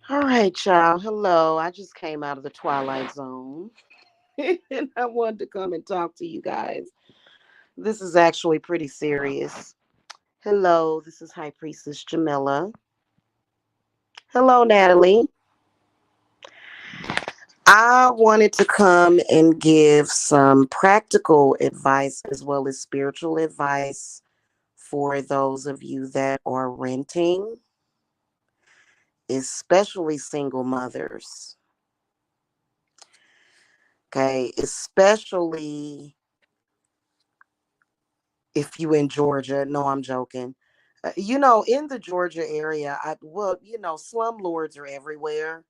All right, y'all. Hello. I just came out of the Twilight Zone and I wanted to come and talk to you guys. This is actually pretty serious. Hello, this is High Priestess Jamila. Hello, Natalie. I wanted to come and give some practical advice as well as spiritual advice for those of you that are renting, especially single mothers. Okay, especially if you in Georgia. No, I'm joking. In the Georgia area, slumlords are everywhere.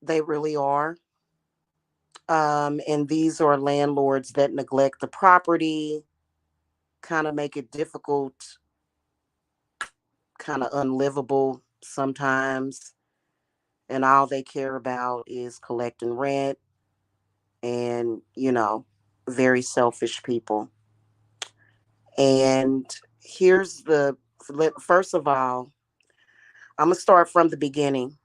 They really are. And these are landlords that neglect the property, kind of make it difficult, kind of unlivable sometimes. And all they care about is collecting rent and, very selfish people. And here's first of all, I'm going to start from the beginning.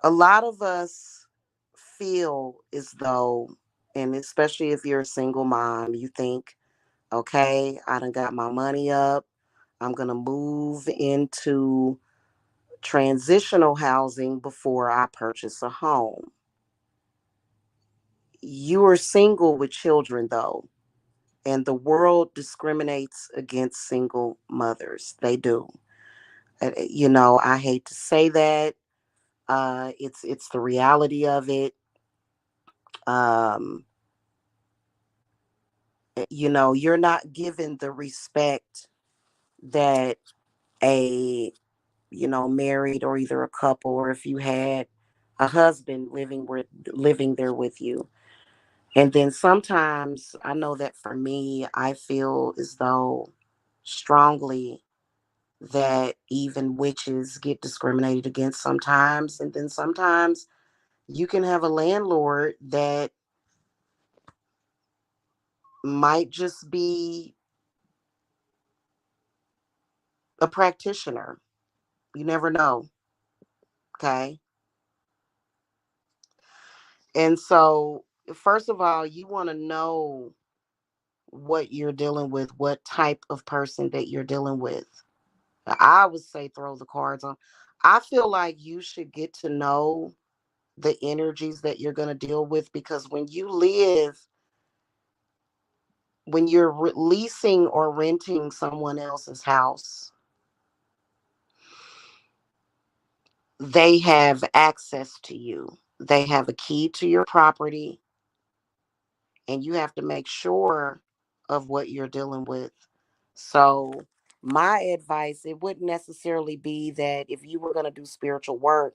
A lot of us feel as though, and especially if you're a single mom, you think, okay, I done got my money up. I'm going to move into transitional housing before I purchase a home. You are single with children, though, and the world discriminates against single mothers. They do. I hate to say that. It's the reality of it. Um, you're not given the respect that a married or either a couple, or if you had a husband living there with you. And then sometimes I know that for me, I feel as though strongly that even witches get discriminated against sometimes. And then sometimes you can have a landlord that might just be a practitioner. You never know. Okay. And so, first of all, you want to know what you're dealing with, what type of person that you're dealing with. I would say throw the cards on. I feel like you should get to know the energies that you're going to deal with, because when you're leasing or renting someone else's house, they have access to you. They have a key to your property, and you have to make sure of what you're dealing with. So, my advice, it wouldn't necessarily be that if you were going to do spiritual work,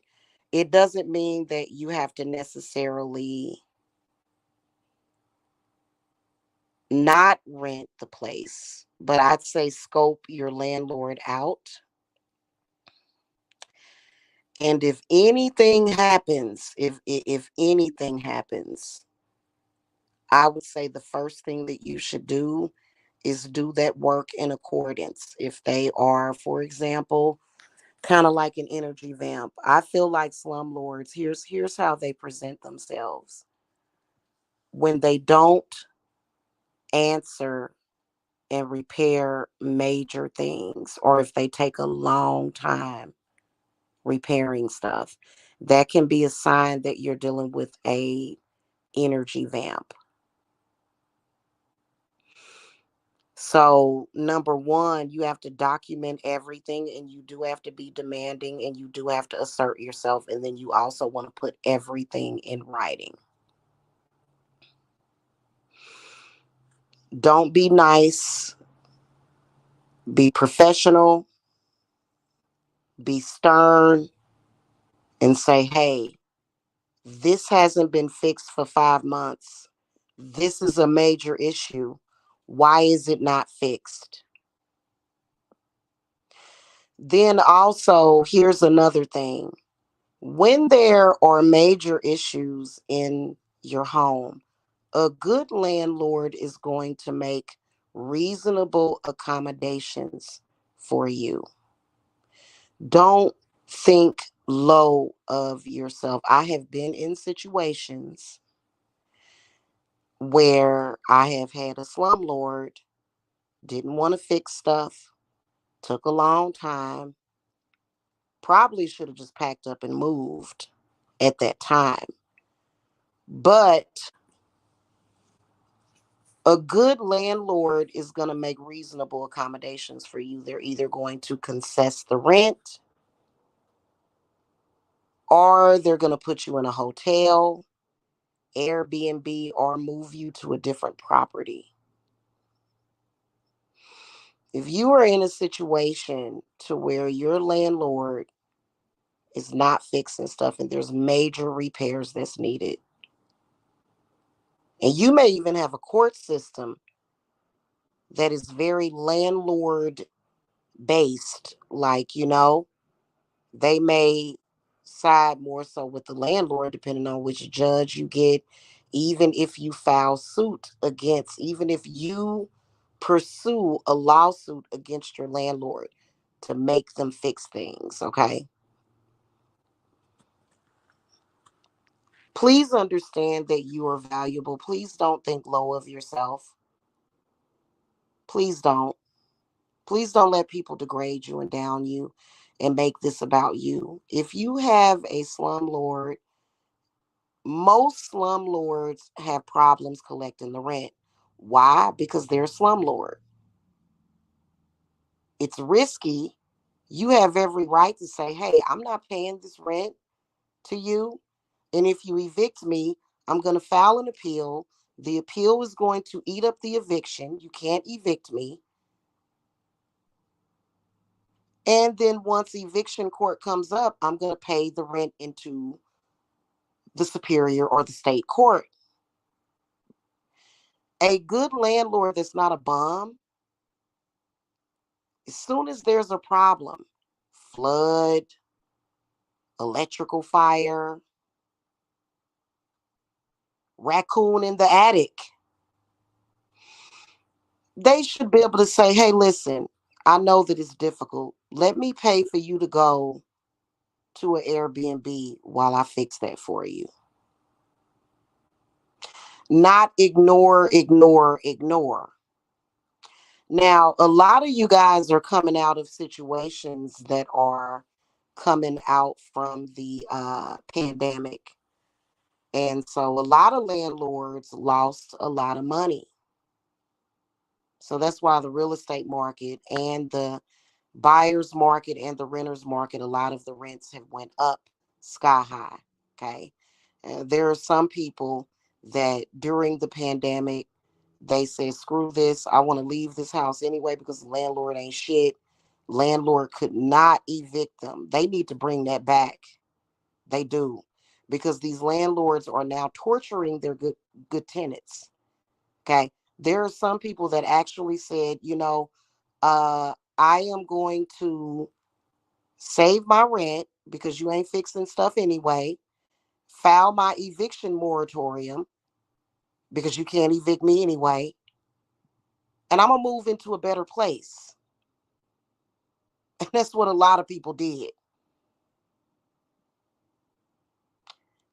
it doesn't mean that you have to necessarily not rent the place, but I'd say scope your landlord out. And if anything happens, if anything happens, I would say the first thing that you should do is do that work in accordance. If they are, for example, kind of like an energy vamp, I feel like slumlords, here's how they present themselves. When they don't answer and repair major things, or if they take a long time repairing stuff, that can be a sign that you're dealing with a energy vamp. So, number one, you have to document everything, and you do have to be demanding, and you do have to assert yourself. And then you also want to put everything in writing. Don't be nice, be professional, be stern, and say, hey, this hasn't been fixed for 5 months. This is a major issue. Why is it not fixed? Then also, here's another thing. When there are major issues in your home, a good landlord is going to make reasonable accommodations for you. Don't think low of yourself. I have been in situations where I have had a slumlord, didn't want to fix stuff, took a long time, probably should have just packed up and moved at that time. But a good landlord is going to make reasonable accommodations for you. They're either going to concess the rent or they're going to put you in a hotel, Airbnb, or move you to a different property. If you are in a situation to where your landlord is not fixing stuff and there's major repairs that's needed, and you may even have a court system that is very landlord based, like, they may side more so with the landlord depending on which judge you get. Even if you file suit against, even if you pursue a lawsuit against your landlord to make them fix things, okay? Please understand that you are valuable. Please don't think low of yourself. Please don't. Please don't let people degrade you and down you and make this about you. If you have a slumlord, most slumlords have problems collecting the rent. Why? Because they're a slumlord. It's risky. You have every right to say, hey, I'm not paying this rent to you. And if you evict me, I'm going to file an appeal. The appeal is going to eat up the eviction. You can't evict me. And then once eviction court comes up, I'm going to pay the rent into the superior or the state court. A good landlord that's not a bum, as soon as there's a problem, flood, electrical fire, raccoon in the attic, they should be able to say, hey, listen, I know that it's difficult. Let me pay for you to go to an Airbnb while I fix that for you. Not ignore, ignore, ignore. Now, a lot of you guys are coming out of situations that are coming out from the pandemic. And so a lot of landlords lost a lot of money. So that's why the real estate market and the buyer's market and the renter's market, a lot of the rents have went up sky high. Okay. There are some people that during the pandemic, they said, screw this. I want to leave this house anyway because the landlord ain't shit. Landlord could not evict them. They need to bring that back. They do. Because these landlords are now torturing their good tenants. Okay. There are some people that actually said, I am going to save my rent because you ain't fixing stuff anyway. File my eviction moratorium because you can't evict me anyway. And I'm going to move into a better place. And that's what a lot of people did.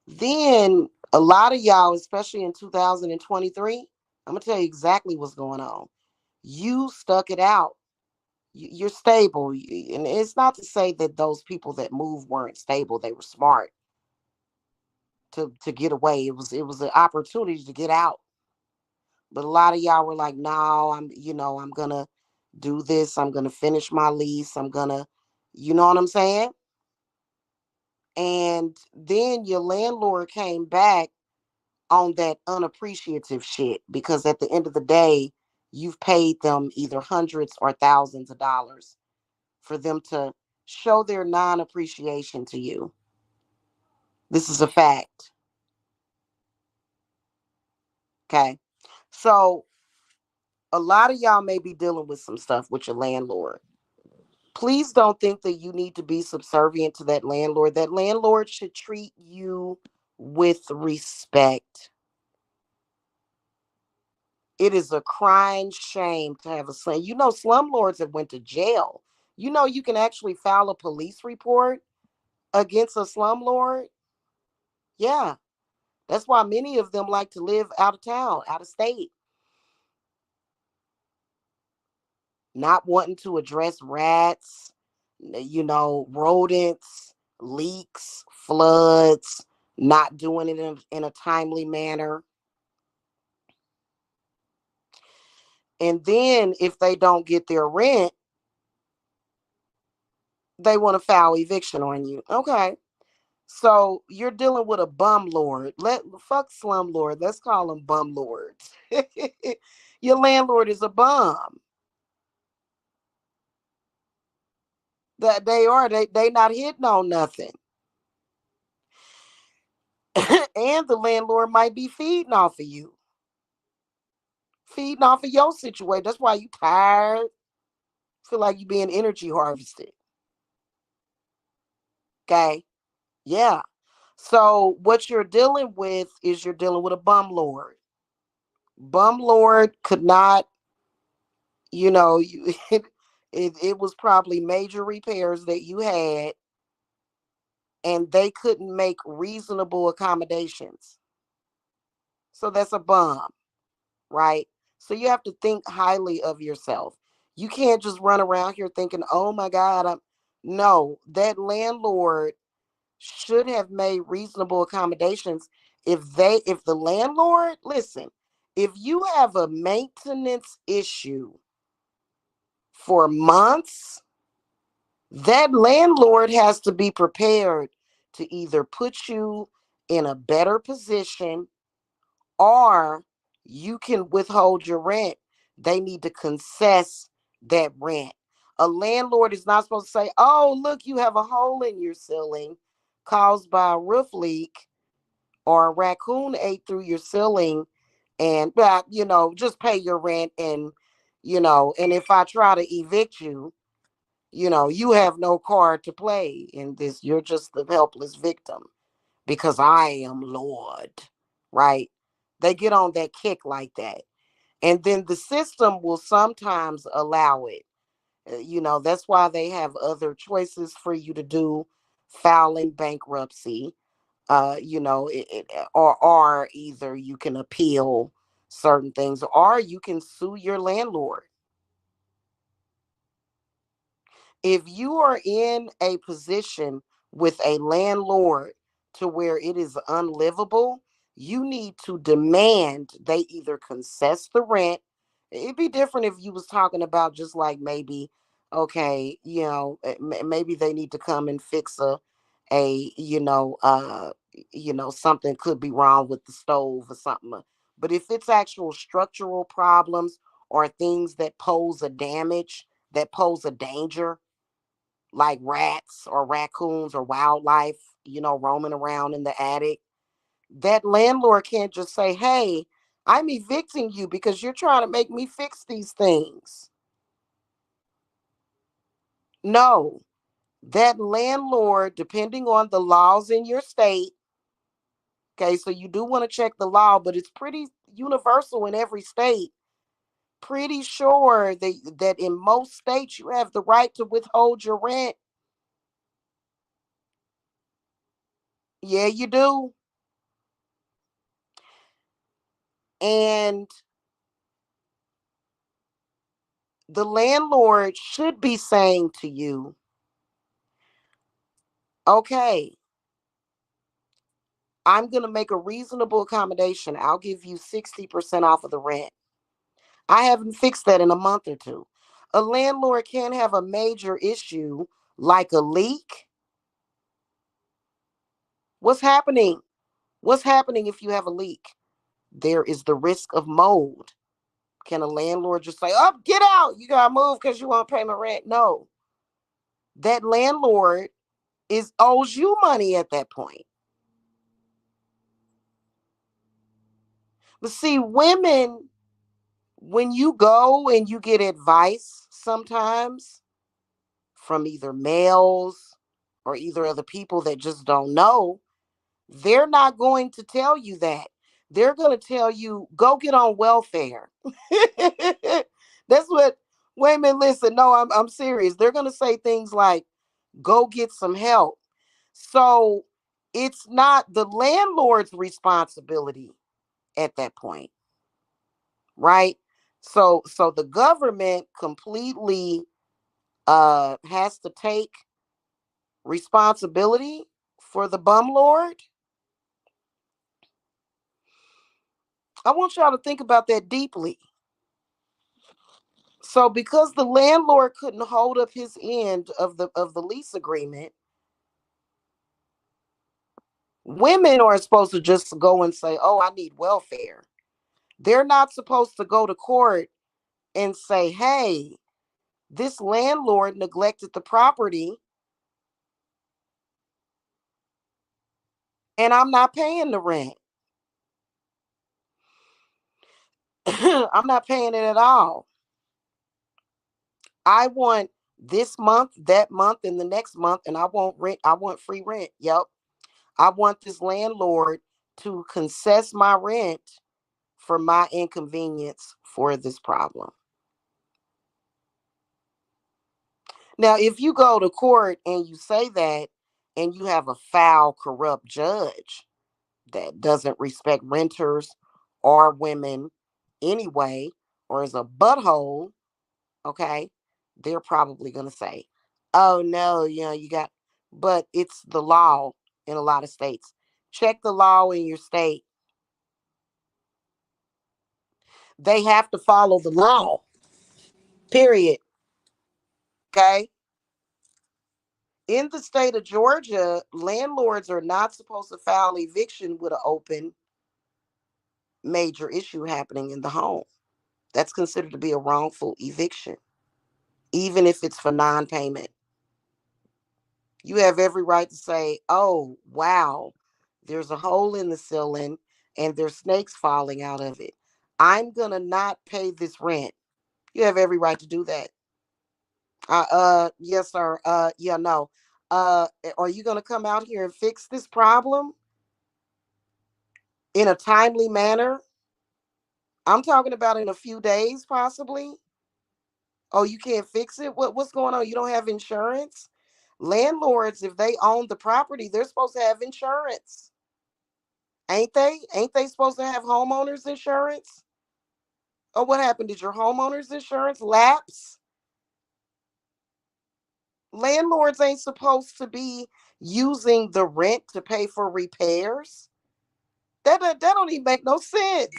Then a lot of y'all, especially in 2023, I'm going to tell you exactly what's going on. You stuck it out. You're stable. And it's not to say that those people that moved weren't stable. They were smart to get away. It was an opportunity to get out. But a lot of y'all were like, no, I'm gonna do this. I'm gonna finish my lease. I'm gonna, you know what I'm saying? And then your landlord came back on that unappreciative shit because at the end of the day, you've paid them either hundreds or thousands of dollars for them to show their non-appreciation to you. This is a fact. Okay. So a lot of y'all may be dealing with some stuff with your landlord. Please don't think that you need to be subservient to that landlord. That landlord should treat you with respect. It is a crying shame to have a slum. Slumlords have went to jail You know, you can actually file a police report against a slumlord. Yeah. That's why many of them like to live out of town, out of state, not wanting to address rats, rodents, leaks, floods, not doing it in a timely manner. And then if they don't get their rent, they want to file eviction on you. Okay. So you're dealing with a bum lord. Fuck slumlord. Let's call them bum lords. Your landlord is a bum. That they are. They not hitting on nothing. And the landlord might be feeding off of you. Feeding off of your situation. That's why you tired. Feel like you being energy harvested. Okay. Yeah. So what you're dealing with is you're dealing with a bum lord. Bum lord could not, it was probably major repairs that you had, and they couldn't make reasonable accommodations. So that's a bum, right? So you have to think highly of yourself. You can't just run around here thinking, "Oh my God, I'm." No, that landlord should have made reasonable accommodations. If the landlord, listen, if you have a maintenance issue for months, that landlord has to be prepared to either put you in a better position, or you can withhold your rent. They need to concess that rent. A landlord is not supposed to say, "Oh, look, you have a hole in your ceiling caused by a roof leak, or a raccoon ate through your ceiling, and just pay your rent, and if I try to evict you, you have no card to play in this. You're just the helpless victim because I am Lord," right? They get on that kick like that. And then the system will sometimes allow it. That's why they have other choices for you to do: filing bankruptcy, or either you can appeal certain things, or you can sue your landlord. If you are in a position with a landlord to where it is unlivable, you need to demand they either concess the rent. It'd be different if you was talking about just like maybe, okay, maybe they need to come and fix a something could be wrong with the stove or something. But if it's actual structural problems or things that pose a damage, that pose a danger, like rats or raccoons or wildlife, roaming around in the attic, that landlord can't just say, "Hey, I'm evicting you because you're trying to make me fix these things." No, that landlord, depending on the laws in your state, okay, so you do want to check the law, but it's pretty universal in every state. Pretty sure that in most states you have the right to withhold your rent. Yeah, you do. And the landlord should be saying to you, "Okay, I'm going to make a reasonable accommodation. I'll give you 60% off of the rent. I haven't fixed that in a month or two." A landlord can't have a major issue like a leak. What's happening? What's happening if you have a leak? There is the risk of mold. Can a landlord just say, "Oh, get out. You got to move because you won't pay my rent"? No. That landlord owes you money at that point. But see, women, when you go and you get advice sometimes from either males or either other people that just don't know, they're not going to tell you that. They're going to tell you, "Go get on welfare." That's what Wait a minute, listen. No, I'm serious. They're gonna say things like, go get some help. So it's not the landlord's responsibility at that point, right? So the government completely has to take responsibility for the bum lord. I want y'all to think about that deeply. So because the landlord couldn't hold up his end of the lease agreement, women are supposed to just go and say, "Oh, I need welfare." They're not supposed to go to court and say, "Hey, this landlord neglected the property and I'm not paying the rent." I'm not paying it at all. I want this month, that month, and the next month, and I want rent. I want free rent. Yep. I want this landlord to concess my rent for my inconvenience for this problem. Now, if you go to court and you say that, and you have a foul, corrupt judge that doesn't respect renters or women anyway, or is a butthole, okay, they're probably going to say, "Oh, no, you got," but it's the law in a lot of states. Check the law in your state. They have to follow the law, period. Okay. In the state of Georgia, landlords are not supposed to file eviction with an open major issue happening in the home. That's considered to be a wrongful eviction, even if it's for non payment. You have every right to say, "Oh, wow, there's a hole in the ceiling and there's snakes falling out of it. I'm going to not pay this rent." You have every right to do that. Yes, sir. Yeah, no. Are you going to come out here and fix this problem in a timely manner? I'm talking about in a few days, possibly. Oh, you can't fix it? What's going on? You don't have insurance? Landlords, if they own the property, they're supposed to have insurance. Ain't they? Ain't they supposed to have homeowners insurance? Oh, what happened? Did your homeowners insurance lapse? Landlords ain't supposed to be using the rent to pay for repairs. That don't even make no sense.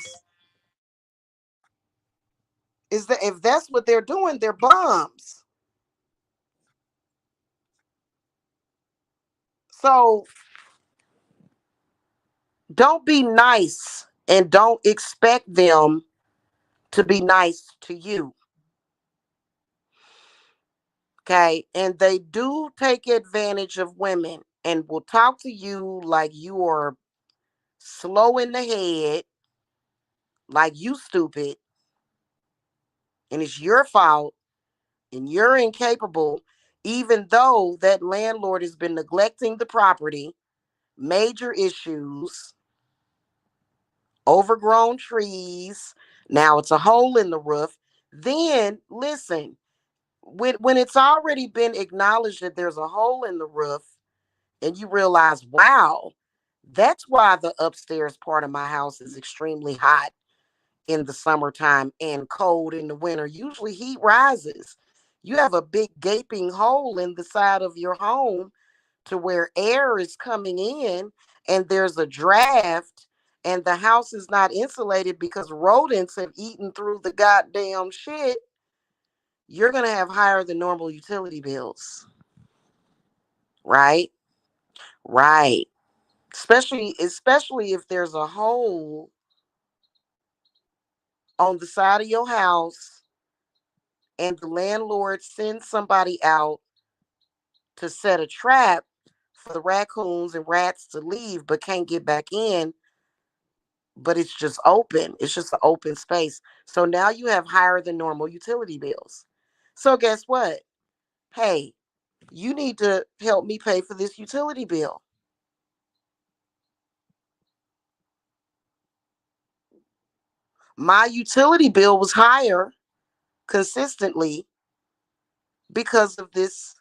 Is that if that's what they're doing, they're bums. So don't be nice and don't expect them to be nice to you. Okay. And they do take advantage of women and will talk to you like you are slow in the head, like you stupid, and it's your fault and you're incapable, even though that landlord has been neglecting the property, major issues, overgrown trees. Now it's a hole in the roof. Then listen, when it's already been acknowledged that there's a hole in the roof, and you realize, wow, that's why the upstairs part of my house is extremely hot in the summertime and cold in the winter. Usually heat rises. You have a big gaping hole in the side of your home to where air is coming in and there's a draft and the house is not insulated because rodents have eaten through the goddamn shit. You're going to have higher than normal utility bills, right? Right. Especially if there's a hole on the side of your house and the landlord sends somebody out to set a trap for the raccoons and rats to leave but can't get back in, but it's just open. It's just an open space. So now you have higher than normal utility bills. So guess what? Hey, you need to help me pay for this utility bill. My utility bill was higher consistently because of this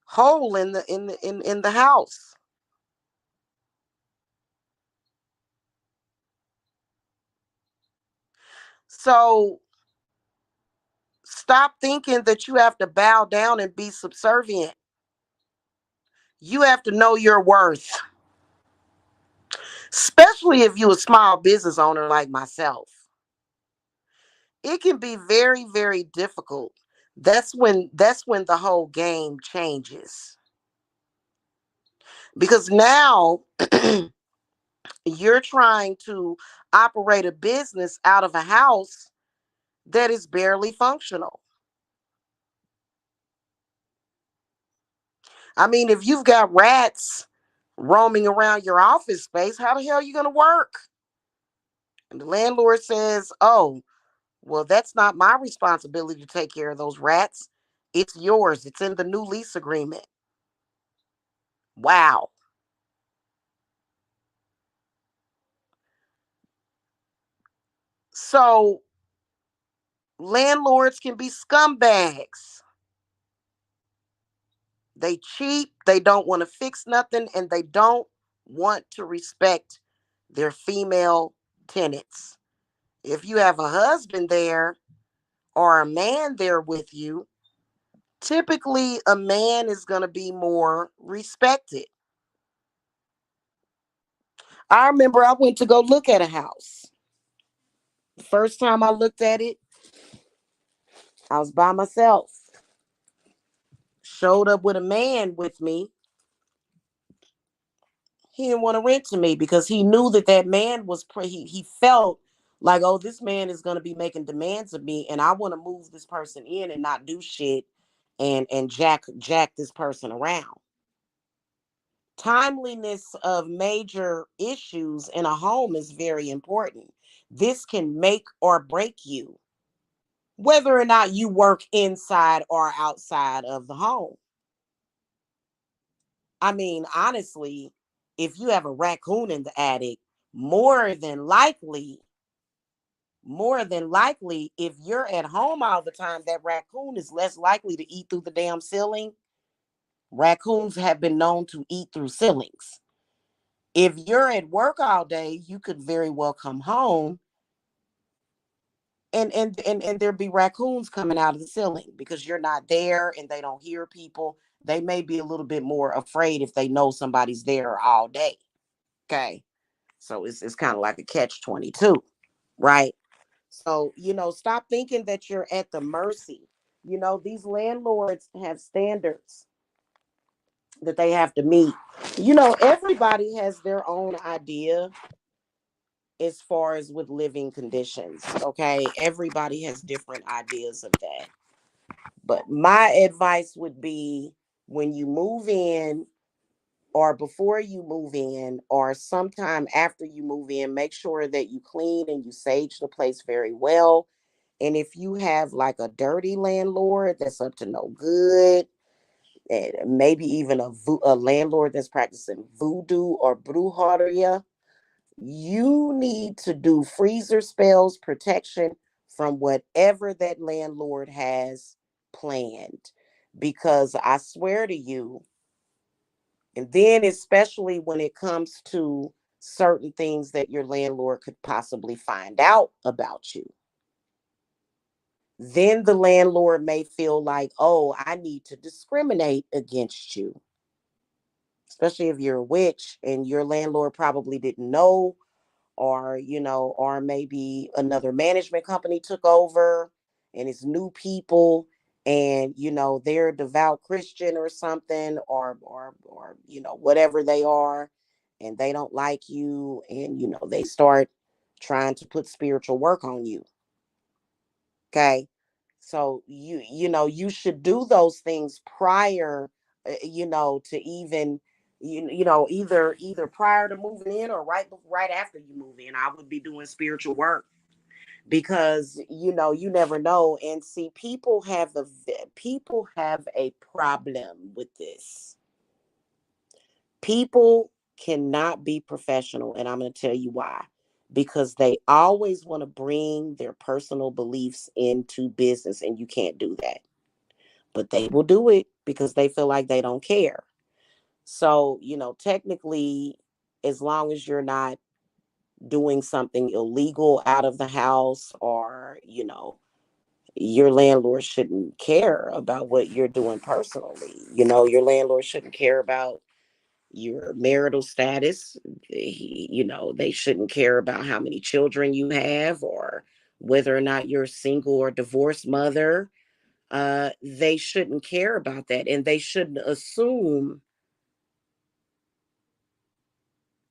hole in the house. So stop thinking that you have to bow down and be subservient. You have to know your worth, especially if you're a small business owner like myself. It can be very, very difficult. That's when the whole game changes. Because now you're trying to operate a business out of a house that is barely functional. I mean, if you've got rats roaming around your office space, how the hell are you going to work? And the landlord says, oh, well, that's not my responsibility to take care of those rats. It's yours. It's in the new lease agreement. Wow. So landlords can be scumbags. They cheap, they don't want to fix nothing, and they don't want to respect their female tenants. If you have a husband there or a man there with you, typically a man is going to be more respected. I remember I went to go look at a house. The first time I looked at it, I was by myself. Showed up with a man with me. He didn't want to rent to me because he knew that that man was he felt like, oh, this man is going to be making demands of me, and I want to move this person in and not do shit and jack this person around. Timeliness of major issues in a home is very important. This can make or break you, whether or not you work inside or outside of the home. I mean, honestly, if you have a raccoon in the attic, more than likely, if you're at home all the time, that raccoon is less likely to eat through the damn ceiling. Raccoons have been known to eat through ceilings. If you're at work all day, you could very well come home and there'd be raccoons coming out of the ceiling because you're not there and they don't hear people. They may be a little bit more afraid if they know somebody's there all day. Okay. So it's kind of like a catch 22, right? So, stop thinking that you're at the mercy. These landlords have standards that they have to meet. Everybody has their own idea as far as with living conditions. Okay. Everybody has different ideas of that. But my advice would be when you move in, or before you move in, or sometime after you move in, make sure that you clean and you sage the place very well. And if you have like a dirty landlord that's up to no good, and maybe even a landlord that's practicing voodoo or brujeria, you need to do freezer spells protection from whatever that landlord has planned. Because I swear to you, and then especially when it comes to certain things that your landlord could possibly find out about you, then the landlord may feel like, oh, I need to discriminate against you, especially if you're a witch and your landlord probably didn't know, or maybe another management company took over and it's new people, and they're a devout Christian or something, or whatever they are, and they don't like you, and they start trying to put spiritual work on you. Okay. So you should do those things prior, to even, either prior to moving in or right after you move in. I would be doing spiritual work because you never know. And see, people have a problem with this. People cannot be professional, and I'm going to tell you why. Because they always want to bring their personal beliefs into business, and you can't do that. but they will do it because they feel like they don't care. So, technically, as long as you're not doing something illegal out of the house, or, your landlord shouldn't care about what you're doing personally. Your landlord shouldn't care about your marital status. They shouldn't care about how many children you have, or whether or not you're a single or divorced mother. They shouldn't care about that. And they shouldn't assume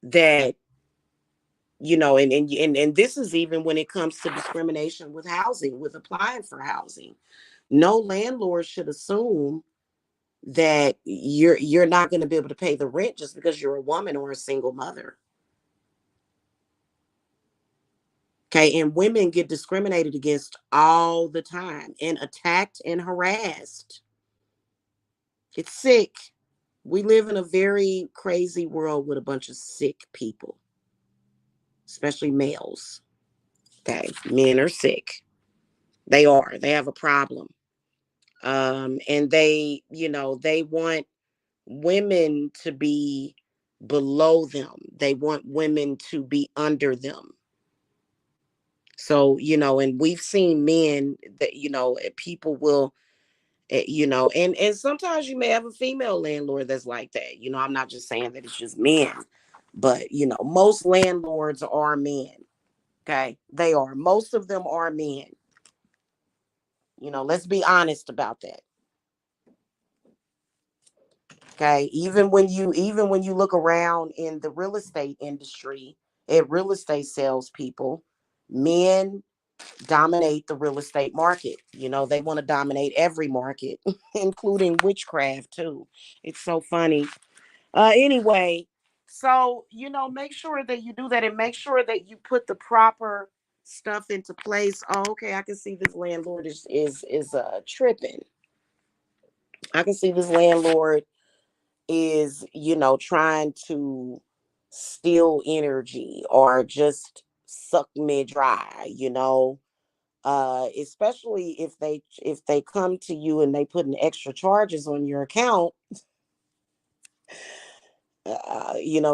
that, and this is even when it comes to discrimination with housing, with applying for housing. No landlord should assume that you're not going to be able to pay the rent just because you're a woman or a single mother. Okay, and women get discriminated against all the time, and attacked and harassed. It's sick. We live in a very crazy world with a bunch of sick people, especially males. Okay, men are sick. They are. They have a problem. And they want women to be below them. They want women to be under them. So, and we've seen men that, people will, and sometimes you may have a female landlord that's like that. I'm not just saying that it's just men, but, most landlords are men. Okay. They are. Most of them are men. Let's be honest about that. Okay. Even when you look around in the real estate industry, at real estate salespeople, men dominate the real estate market. They want to dominate every market, including witchcraft too. It's so funny. Anyway, so make sure that you do that, and make sure that you put the proper stuff into place. Oh, okay, I can see this landlord is tripping. I can see this landlord is, trying to steal energy or just suck me dry, especially if they come to you and they put in extra charges on your account,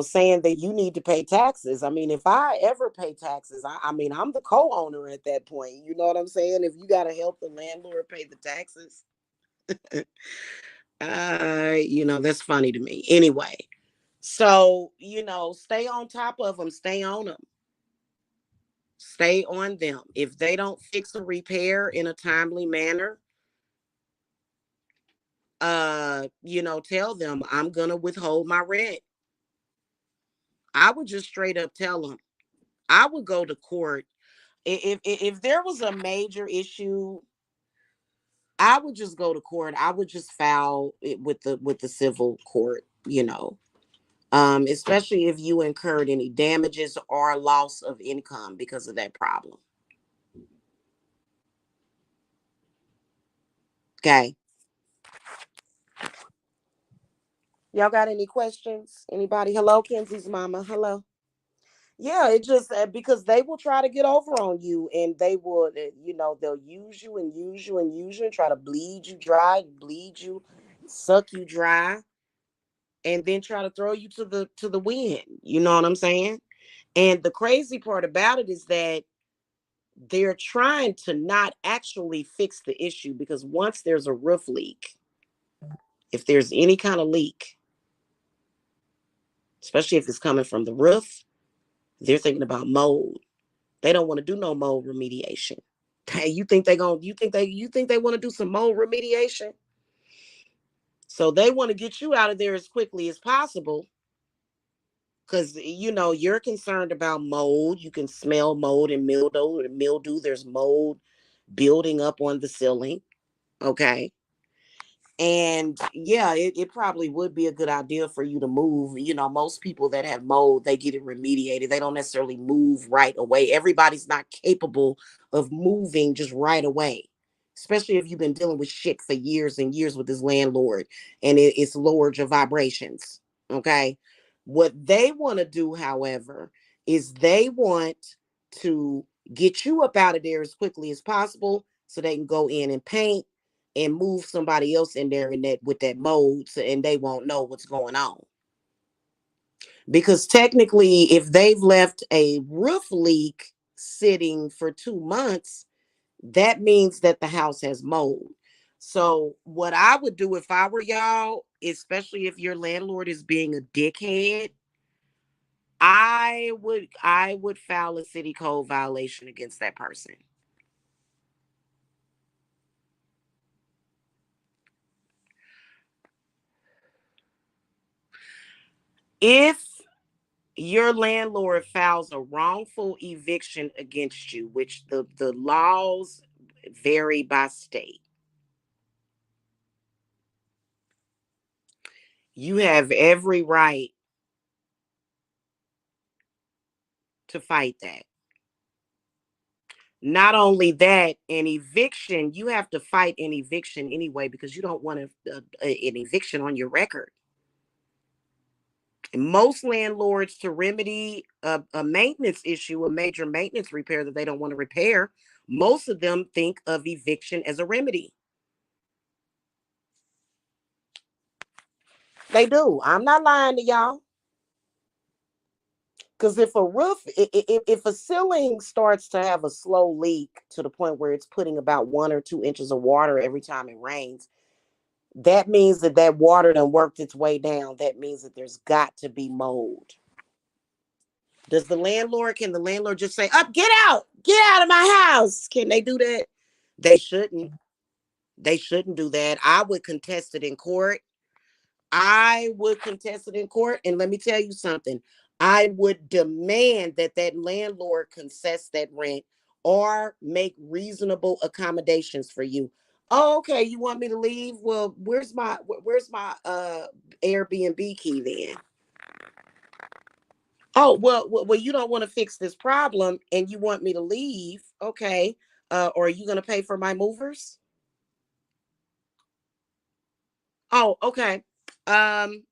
saying that you need to pay taxes. I mean, if I ever pay taxes, I mean, I'm the co-owner at that point. You know what I'm saying? If you got to help the landlord pay the taxes, that's funny to me. Anyway, so, stay on top of them, stay on them, stay on them. If they don't fix a repair in a timely manner, tell them I'm gonna withhold my rent. I would just straight up tell them. I would go to court. If there was a major issue, I would just go to court. I would just file it with the civil court, especially if you incurred any damages or loss of income because of that problem. Okay. Y'all got any questions? Anybody? Hello, Kenzie's mama. Hello. Yeah, it just because they will try to get over on you, and they will, they'll use you and use you and use you and try to bleed you dry, bleed you, suck you dry, and then try to throw you to the wind. You know what I'm saying? And the crazy part about it is that they're trying to not actually fix the issue, because once there's a roof leak, if there's any kind of leak, especially if it's coming from the roof, they're thinking about mold. They don't want to do no mold remediation. Hey, you think they want to do some mold remediation? So they want to get you out of there as quickly as possible, because you're concerned about mold. You can smell mold and mildew. There's mold building up on the ceiling. Okay. And yeah, it probably would be a good idea for you to move. Most people that have mold, they get it remediated. They don't necessarily move right away. Everybody's not capable of moving just right away, especially if you've been dealing with shit for years and years with this landlord, and it's lowered your vibrations. Okay. What they want to do, however, is they want to get you up out of there as quickly as possible so they can go in and paint, and move somebody else in there in that with that mold, and they won't know what's going on. Because technically, if they've left a roof leak sitting for 2 months, that means that the house has mold. So what I would do if I were y'all, especially if your landlord is being a dickhead, I would file a city code violation against that person. If your landlord files a wrongful eviction against you, which the laws vary by state, you have every right to fight that. Not only that, an eviction, you have to fight an eviction anyway because you don't want an eviction on your record. And most landlords, to remedy a maintenance issue, a major maintenance repair that they don't want to repair, most of them think of eviction as a remedy. They do. I'm not lying to y'all. Because if a roof, if a ceiling starts to have a slow leak to the point where it's putting about 1 or 2 inches of water every time it rains, that means that that water done worked its way down. That means that there's got to be mold. Can the landlord just say, up, get out of my house? Can they do that? They shouldn't. They shouldn't do that. I would contest it in court. I would contest it in court. And let me tell you something. I would demand that that landlord concess that rent or make reasonable accommodations for you. Oh, okay. You want me to leave? Well, where's my Airbnb key then? Oh, well, you don't want to fix this problem and you want me to leave. Okay. Or are you going to pay for my movers? Oh, okay. Um,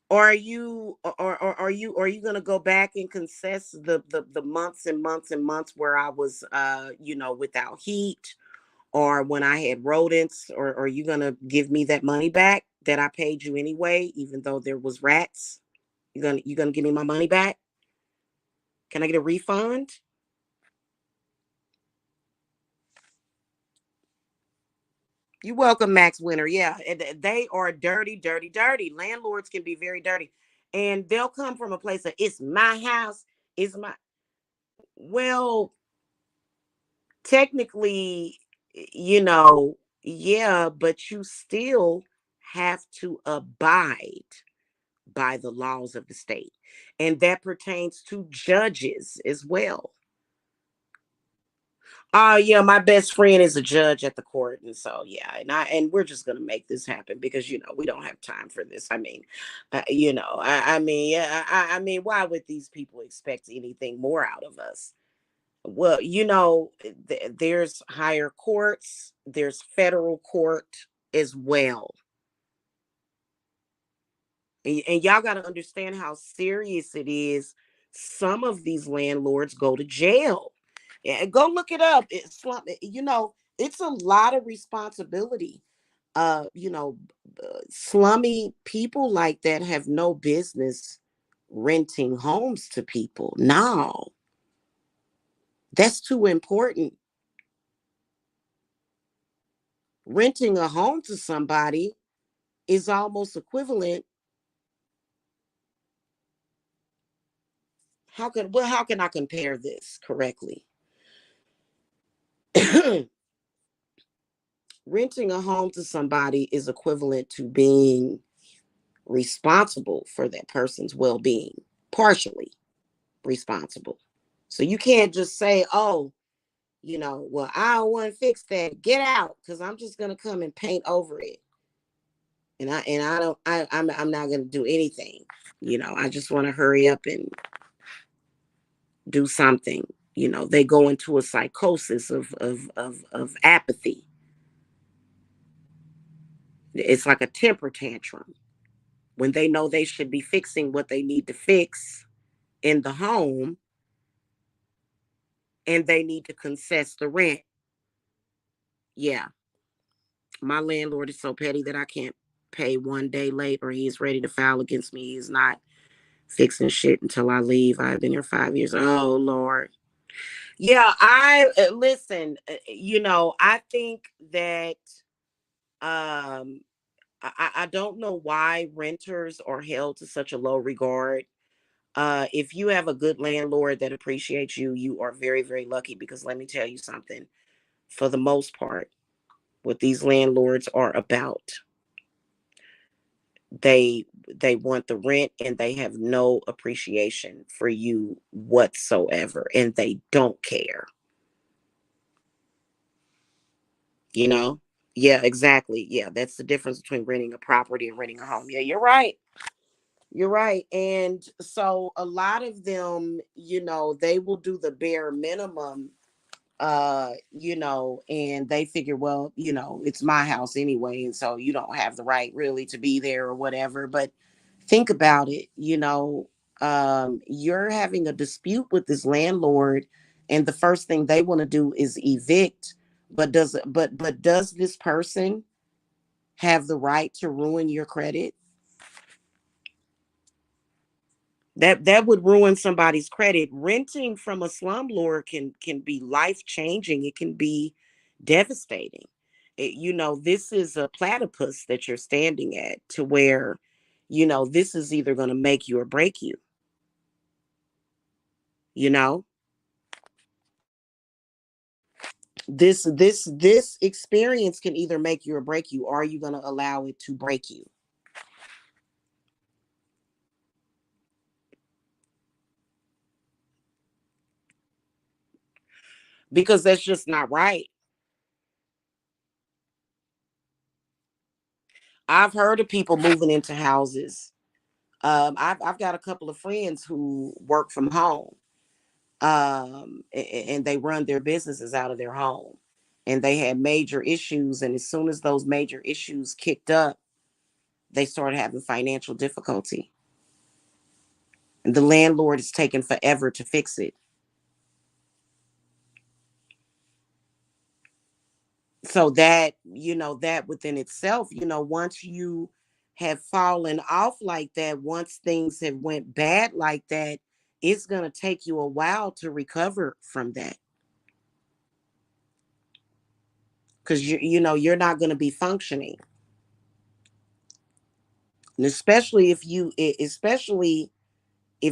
or are you gonna go back and concess the months and months and months where I was without heat or when I had rodents, or are you gonna give me that money back that I paid you anyway, even though there was rats? You gonna give me my money back? Can I get a refund? You welcome, Max Winter. Yeah, they are dirty, dirty, dirty. Landlords can be very dirty, and they'll come from a place of it's my house, it's my well, technically, yeah, but you still have to abide by the laws of the state. And that pertains to judges as well. Oh yeah, my best friend is a judge at the court, and so yeah, and we're just gonna make this happen because we don't have time for this. I mean, I mean, yeah, I mean, why would these people expect anything more out of us? Well, there's higher courts, there's federal court as well. And y'all got to understand how serious it is. Some of these landlords go to jail. Yeah, go look it up. It's a lot of responsibility. Uh, you know, Slummy people like that have no business renting homes to people. No, that's too important. Renting a home to somebody is almost equivalent. How can I compare this correctly? Renting a home to somebody is equivalent to being responsible for that person's well-being, partially responsible. So you can't just say, oh, well, I don't want to fix that, get out, because I'm just going to come and paint over it. And I don't I'm not going to do anything. I just want to hurry up and do something. They go into a psychosis of apathy. It's like a temper tantrum when they know they should be fixing what they need to fix in the home, and they need to concess the rent. Yeah, my landlord is so petty that I can't pay 1 day late or he is ready to file against me. He's not fixing shit until I leave. I've been here 5 years. Oh Lord. Yeah, I listen, I think that I don't know why renters are held to such a low regard. If you have a good landlord that appreciates you, you are very, very lucky because let me tell you something. For the most part, what these landlords are about, they want the rent and they have no appreciation for you whatsoever and they don't care, you know? Yeah, exactly. Yeah, that's the difference between renting a property and renting a home. Yeah, you're right. You're right. And so a lot of them, they will do the bare minimum, and they figure, well, it's my house anyway, and so you don't have the right really to be there or whatever. But think about it, you're having a dispute with this landlord, and the first thing they want to do is evict. But does this person have the right to ruin your credit? That would ruin somebody's credit. Renting from a slumlord can be life changing. It can be devastating. This is a platypus that you're standing at, to where this is either going to make you or break you. you know this experience can either make you or break you. Are you going to allow it to break you? Because that's just not right. I've heard of people moving into houses. I've got a couple of friends who work from home, and they run their businesses out of their home, and they had major issues, and as soon as those major issues kicked up, they started having financial difficulty, and the landlord is taking forever to fix it. So that within itself, once you have fallen off like that, once things have went bad like that, it's going to take you a while to recover from that, because you're not going to be functioning. And especially if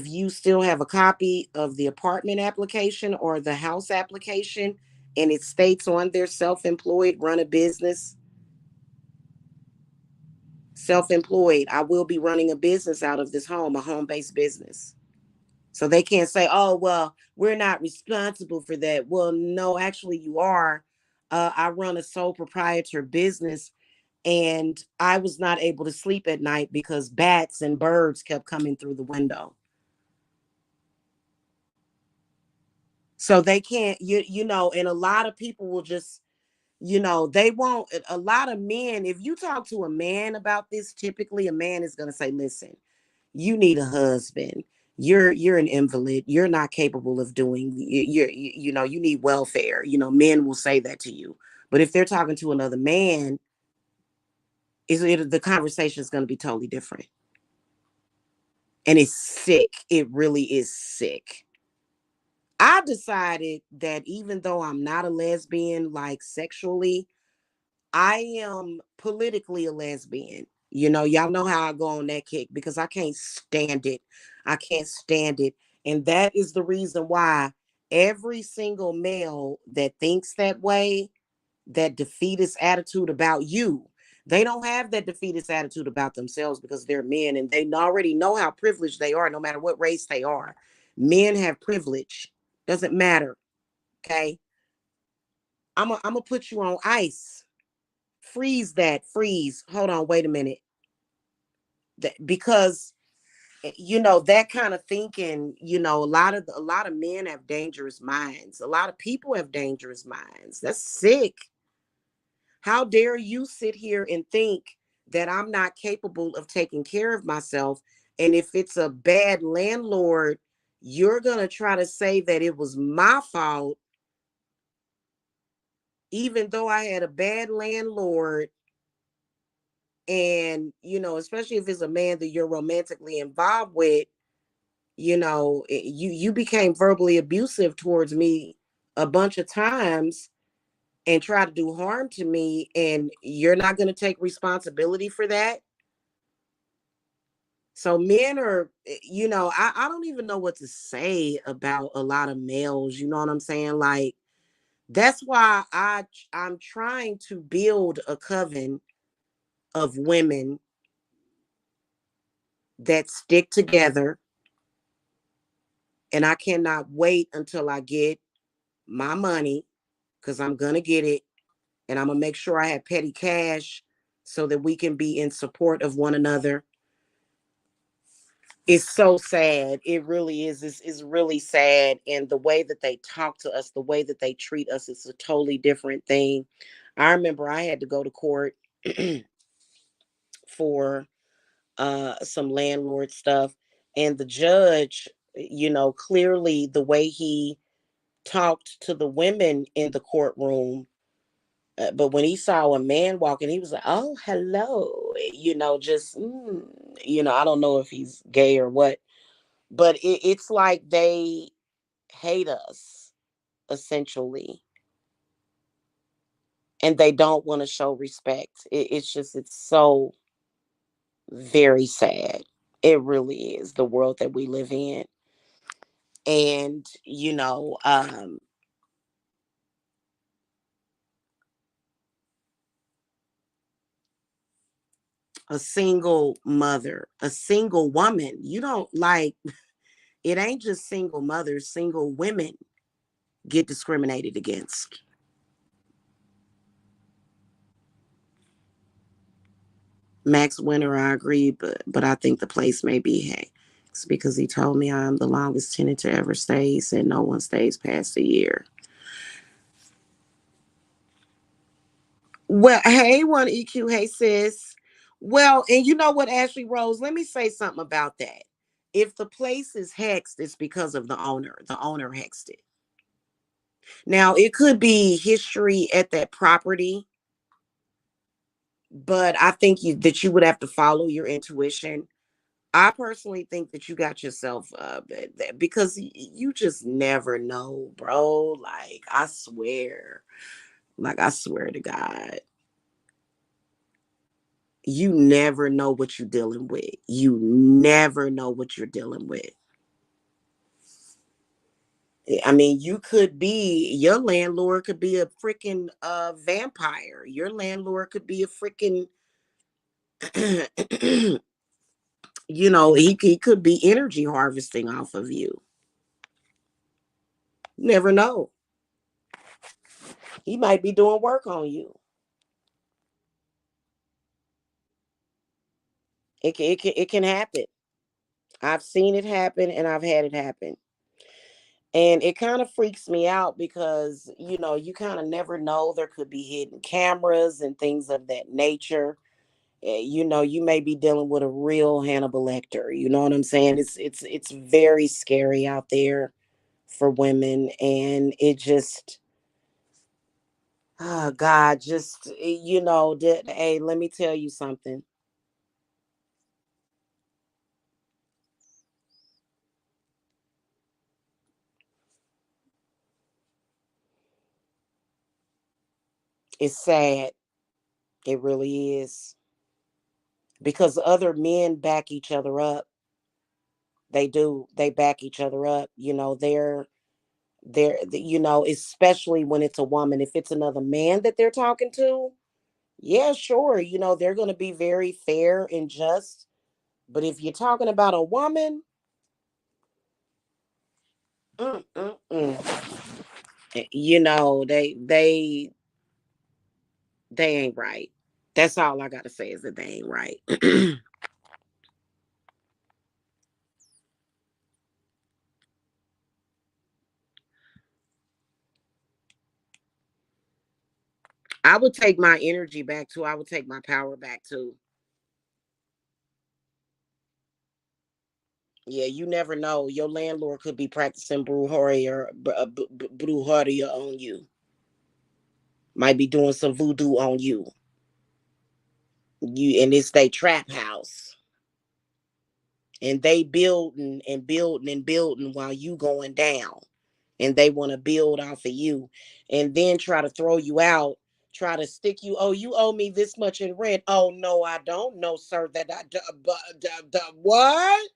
you still have a copy of the apartment application or the house application, and it states on there, self-employed, run a business. Self-employed, I will be running a business out of this home, a home-based business. So they can't say, oh, well, we're not responsible for that. Well, no, actually you are. I run a sole proprietor business, and I was not able to sleep at night because bats and birds kept coming through the window. So they can't, and a lot of people will just, they won't. A lot of men, if you talk to a man about this, typically a man is going to say, listen, you need a husband. You're an invalid. You're not capable of doing, you need welfare. Men will say that to you. But if they're talking to another man, the conversation is going to be totally different. And it's sick. It really is sick. I decided that even though I'm not a lesbian, like sexually, I am politically a lesbian. Y'all know how I go on that kick because I can't stand it. I can't stand it. And that is the reason why every single male that thinks that way, that defeatist attitude about you, they don't have that defeatist attitude about themselves because they're men and they already know how privileged they are, no matter what race they are. Men have privilege. Doesn't matter. Okay. I'm gonna put you on ice. Freeze that. Freeze. Hold on. Wait a minute. Because that kind of thinking. A lot of men have dangerous minds. A lot of people have dangerous minds. That's sick. How dare you sit here and think that I'm not capable of taking care of myself? And if it's a bad landlord, you're gonna try to say that it was my fault. even though I had a bad landlord, and especially if it's a man that you're romantically involved with, you became verbally abusive towards me a bunch of times and try to do harm to me, and you're not going to take responsibility for that. So men are, I don't even know what to say about a lot of males, you know what I'm saying? Like, that's why I'm trying to build a coven of women that stick together, and I cannot wait until I get my money, because I'm going to get it, and I'm going to make sure I have petty cash so that we can be in support of one another. It's so sad. It really is. It's really sad. And the way that they talk to us, the way that they treat us, it's a totally different thing. I remember I had to go to court for some landlord stuff. And the judge, clearly the way he talked to the women in the courtroom, but when he saw a man walking, he was like, "Oh, hello," just, I don't know if he's gay or what, but it's like they hate us, essentially, and they don't want to show respect. It's so very sad. It really is the world that we live in. And, a single mother, a single woman, you don't like, it ain't just single mothers, single women get discriminated against. Max Winter, I agree, but I think the place may be, hey, it's because he told me I'm the longest tenant to ever stay. He said no one stays past a year. Well, hey, one EQ, hey sis. Well, and you know what, Ashley Rose, let me say something about that. If the place is hexed, it's because of the owner. The owner hexed it. Now, it could be history at that property, but I think that you would have to follow your intuition. I personally think that you got yourself because you just never know, bro. Like I swear to God, you never know what you're dealing with. You never know what you're dealing with. I mean, your landlord could be a freaking vampire. Your landlord could be a freaking, he could be energy harvesting off of you. Never know. He might be doing work on you. It can happen. I've seen it happen and I've had it happen. And it kind of freaks me out because, you kind of never know. There could be hidden cameras and things of that nature. You may be dealing with a real Hannibal Lecter. You know what I'm saying? It's very scary out there for women, and it just, oh God, just, hey, let me tell you something. It's sad. It really is, because other men back each other up. They do. They back each other up. Especially when it's a woman. If it's another man that they're talking to, yeah, sure. They're going to be very fair and just. But if you're talking about a woman, mm, mm, mm, they ain't right. That's all I got to say is that they ain't right. I would take my energy back too. I would take my power back too. Yeah, you never know. Your landlord could be practicing brujeria on you. Might be doing some voodoo on you. You and it's they trap house. And they building and building and building while you going down. And they want to build off of you and then try to throw you out, try to stick you. Oh, you owe me this much in rent. Oh, no, I don't know, sir. What?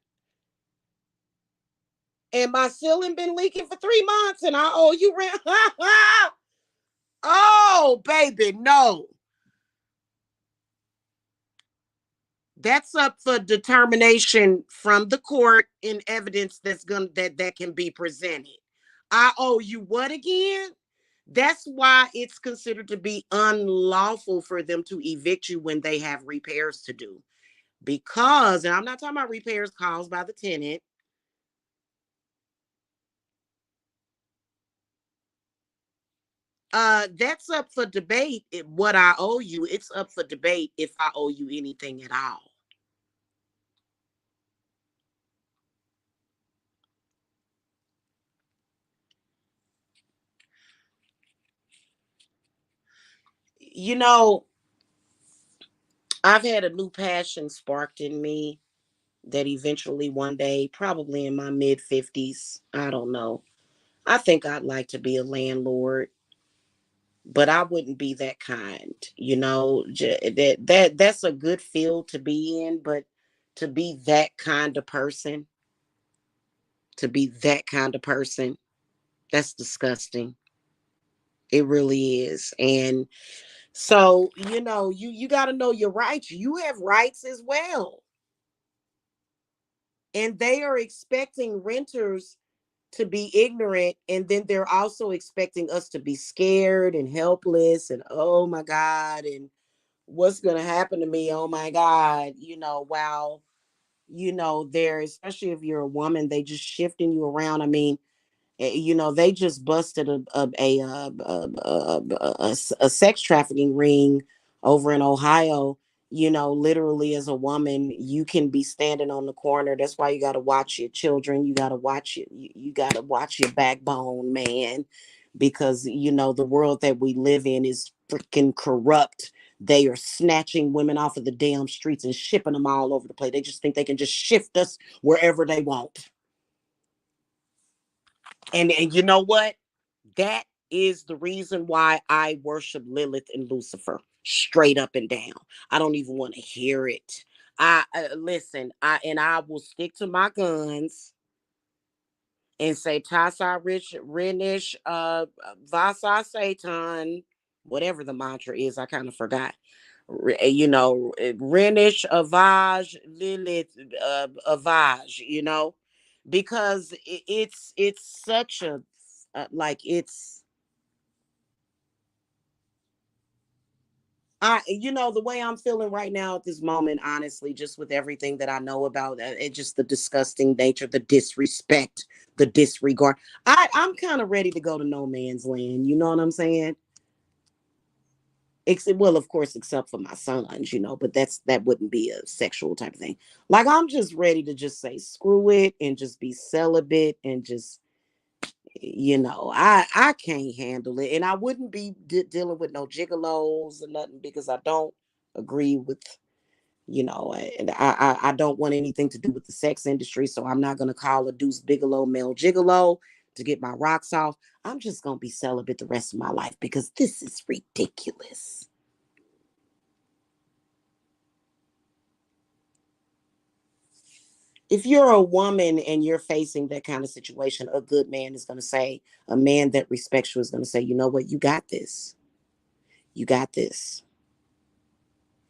And my ceiling been leaking for 3 months and I owe you rent. Oh, baby, no. That's up for determination from the court in evidence that can be presented. I owe you what again? That's why it's considered to be unlawful for them to evict you when they have repairs to do. Because, and I'm not talking about repairs caused by the tenant. That's up for debate. What I owe you, it's up for debate if I owe you anything at all. You know, I've had a new passion sparked in me that eventually one day, probably in my mid 50s, I don't know. I think I'd like to be a landlord, but I wouldn't be that kind, that's a good field to be in, but to be that kind of person, to be that kind of person, that's disgusting. It really is. And so, you got to know your rights. You have rights as well. And they are expecting renters to be ignorant, and then they're also expecting us to be scared and helpless and oh my god, and what's going to happen to me, oh my god, wow. They're, especially if you're a woman, they just shifting you around. I mean, they just busted a sex trafficking ring over in Ohio. Literally, as a woman, you can be standing on the corner. That's why you got to watch your children. You got to watch you got to watch your backbone, man, because the world that we live in is freaking corrupt. They are snatching women off of the damn streets and shipping them all over the place. They just think they can just shift us wherever they want. And you know what? That is the reason why I worship Lilith and Lucifer straight up and down. I don't even want to hear it. I listen. I will stick to my guns and say Tasa Rich Renish Vasa Satan, whatever the mantra is. I kind of forgot. Renish Avaj Lilith Avaj. Because it's such a like it's the way I'm feeling right now at this moment, honestly, just with everything that I know about it, just the disgusting nature, the disrespect, the disregard. I'm kind of ready to go to no man's land. You know what I'm saying? Except, well, of course, except for my sons, but that wouldn't be a sexual type of thing. Like, I'm just ready to just say screw it and just be celibate and just I can't handle it, and I wouldn't be dealing with no gigolos or nothing because I don't agree with and I don't want anything to do with the sex industry, so I'm not gonna call a Deuce Bigelow male gigolo to get my rocks off. I'm just gonna be celibate the rest of my life because this is ridiculous. If you're a woman and you're facing that kind of situation, a good man is going to say, a man that respects you is going to say, you know what, you got this. You got this.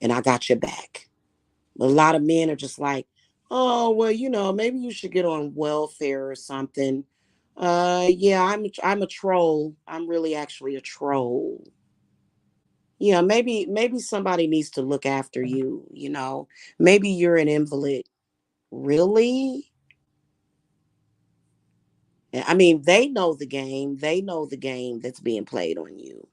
And I got your back. A lot of men are just like, oh, well, maybe you should get on welfare or something. Yeah, I'm a troll. I'm really actually a troll. Yeah, maybe somebody needs to look after you. Maybe you're an invalid. Really? I mean, they know the game. They know the game that's being played on you.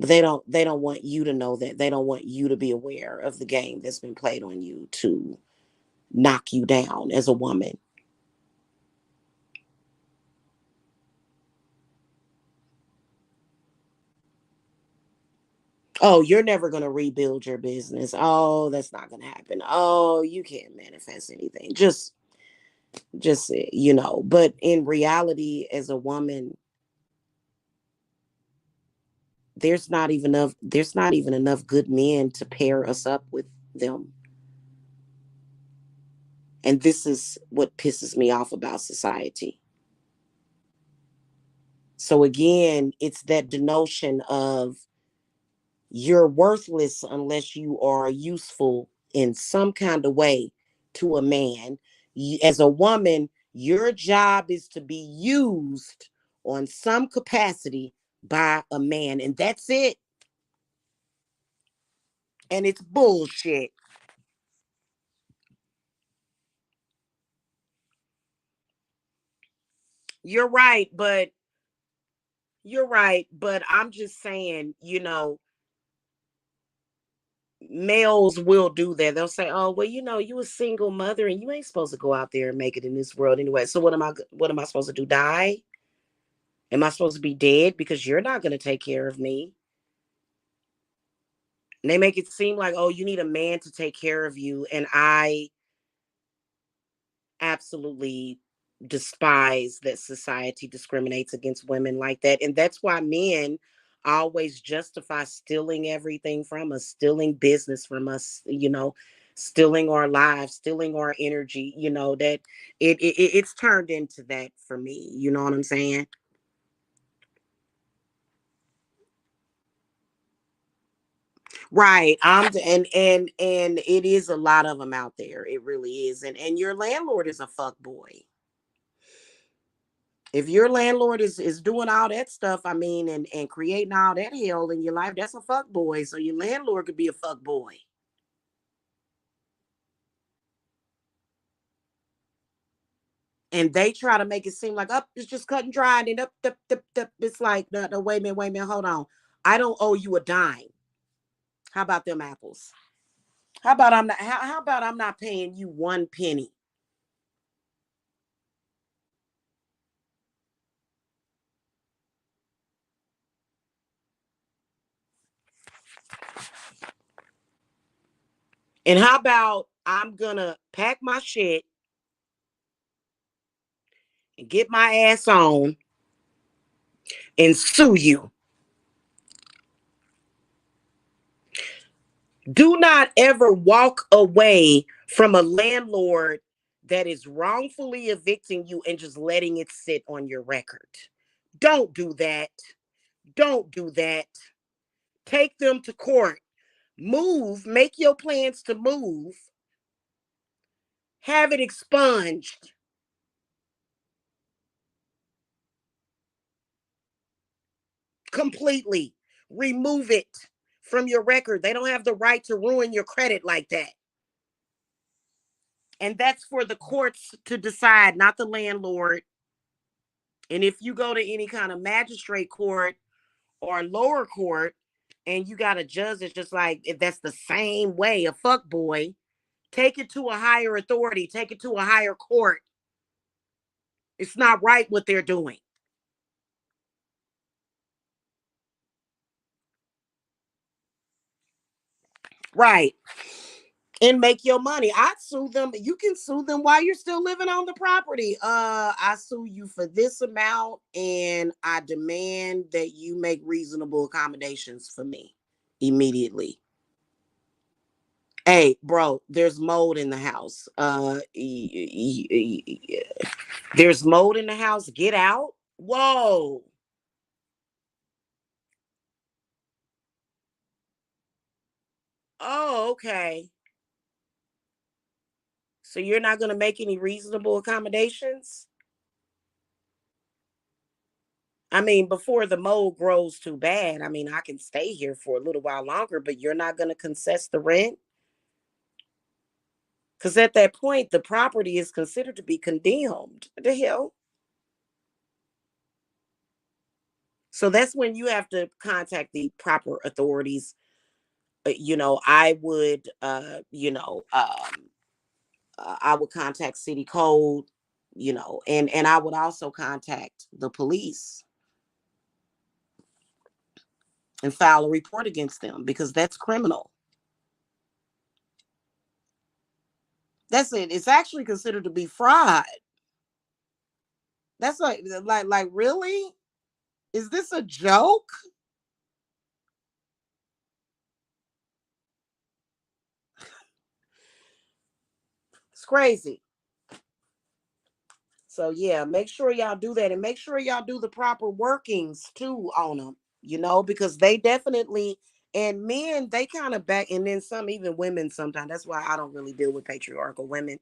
But they don't want you to know that. They don't want you to be aware of the game that's been played on you to knock you down as a woman. Oh, you're never going to rebuild your business. Oh, that's not going to happen. Oh, you can't manifest anything. But in reality, as a woman, there's not even enough good men to pair us up with them. And this is what pisses me off about society. So again, it's that denotion of you're worthless unless you are useful in some kind of way to a man. As a woman, your job is to be used on some capacity by a man, and that's it. And it's bullshit. You're right, but I'm just saying, males will do that. They'll say, "Oh, well, you a single mother and you ain't supposed to go out there and make it in this world anyway. So what am I supposed to do? Die? Am I supposed to be dead because you're not going to take care of me?" And they make it seem like, "Oh, you need a man to take care of you." And I absolutely despise that society discriminates against women like that. And that's why men always justify stealing everything from us, stealing business from us, stealing our lives, stealing our energy, that it's turned into that for me. You know what I'm saying? Right. And it is a lot of them out there. It really is. And your landlord is a fuck boy. If your landlord is doing all that stuff, I mean, and creating all that hell in your life, that's a fuck boy. So your landlord could be a fuck boy. And they try to make it seem like, up, it's just cut and dry, and up. It's like, no, wait a minute, hold on. I don't owe you a dime. How about them apples? How about I'm not paying you one penny? And how about I'm gonna pack my shit and get my ass on and sue you? Do not ever walk away from a landlord that is wrongfully evicting you and just letting it sit on your record. Don't do that. Don't do that. Take them to court. Move, make your plans to move, have it expunged completely. Remove it from your record. They don't have the right to ruin your credit like that. And that's for the courts to decide, not the landlord. And if you go to any kind of magistrate court or lower court and you got a judge that's just like, if that's the same way, a fuck boy, take it to a higher authority, take it to a higher court. It's not right what they're doing. Right. And make your money. I'd sue them. You can sue them while you're still living on the property. I sue you for this amount and I demand that you make reasonable accommodations for me immediately. Hey, bro, there's mold in the house. There's mold in the house. Get out. Whoa. Oh, okay. So you're not going to make any reasonable accommodations? I mean, before the mold grows too bad, I mean, I can stay here for a little while longer, but you're not going to concess the rent? Because at that point, the property is considered to be condemned. What the hell? So that's when you have to contact the proper authorities. I would, I would contact city code, and I would also contact the police. and file a report against them because that's criminal. That's it. It's actually considered to be fraud. That's like really? Is this a joke? It's crazy. So yeah, make sure y'all do that, and make sure y'all do the proper workings too on them. Because they definitely, and men, they kind of back, and then some, even women sometimes. That's why I don't really deal with patriarchal women.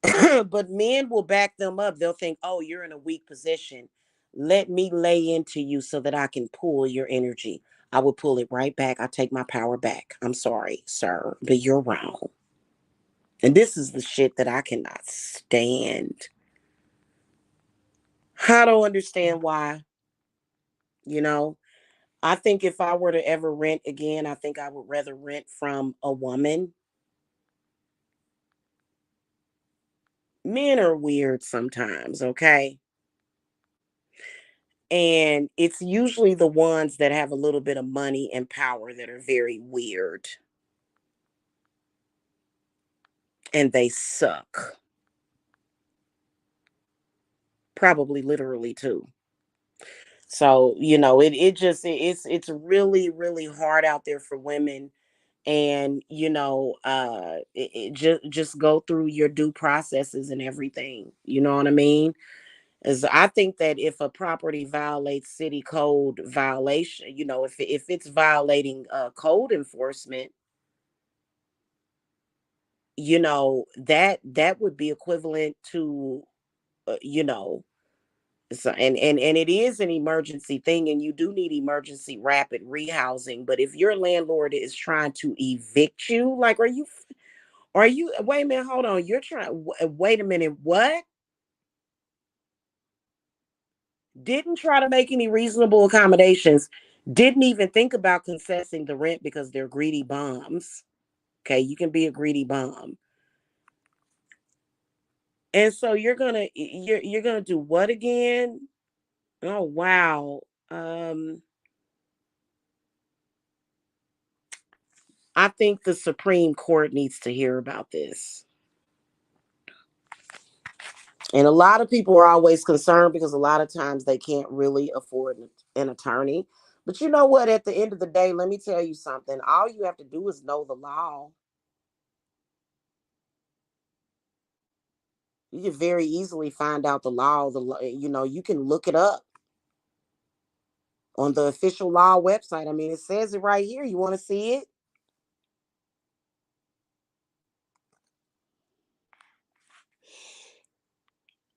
But men will back them up. They'll think, oh, you're in a weak position. Let me lay into you so that I can pull your energy. I will pull it right back. I take my power back. I'm sorry, sir, but you're wrong. And this is the shit that I cannot stand. I don't understand why. You know, I think if I were to ever rent again, I think I would rather rent from a woman. Men are weird sometimes, okay? And it's usually the ones that have a little bit of money and power that are very weird, and they suck. Probably literally too. So, it's really, really hard out there for women. And just go through your due processes and everything. You know what I mean? As I think that if a property violates city code violation, if it's violating code enforcement, that would be equivalent to uh, you know so, and it is an emergency thing, and you do need emergency rapid rehousing. But if your landlord is trying to evict you, like, are you wait a minute, hold on, you're trying, wait a minute, what? Didn't try to make any reasonable accommodations, didn't even think about concessing the rent because they're greedy bums. Okay, you can be a greedy bum. And so you're gonna do what again? Oh wow. um I think the Supreme Court needs to hear about this. And a lot of people are always concerned because a lot of times they can't really afford an attorney. But you know what? At the end of the day, let me tell you something. All you have to do is know the law. You can very easily find out the law. You can look it up on the official law website. I mean, it says it right here. You want to see it?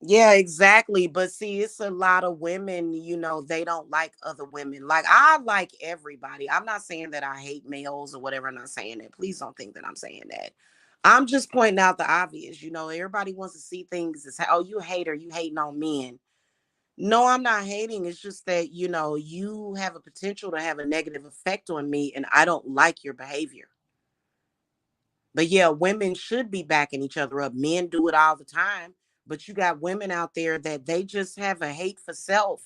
Yeah, exactly. But see, it's a lot of women, they don't like other women. Like, I like everybody. I'm not saying that I hate males or whatever. I'm not saying that. Please don't think that I'm saying that. I'm just pointing out the obvious. Everybody wants to see things as, oh, you a hater, you hating on men. No, I'm not hating. It's just that, you have a potential to have a negative effect on me, and I don't like your behavior. But yeah, women should be backing each other up. Men do it all the time. But you got women out there that they just have a hate for self.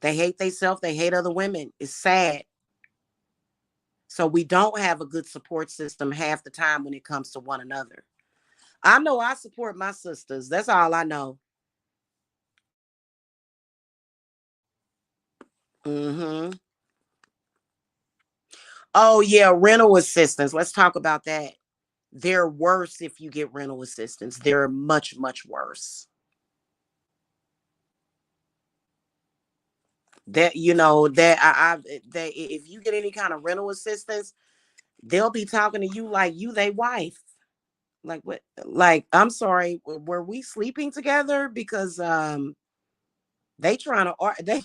They hate themselves. They hate other women. It's sad. So we don't have a good support system half the time when it comes to one another. I know I support my sisters. That's all I know. Hmm. Oh yeah, rental assistance. Let's talk about that. They're worse if you get rental assistance. They're much, much worse. That if you get any kind of rental assistance, they'll be talking to you like you they wife. Like what? Like, I'm sorry, were we sleeping together? Because they trying to they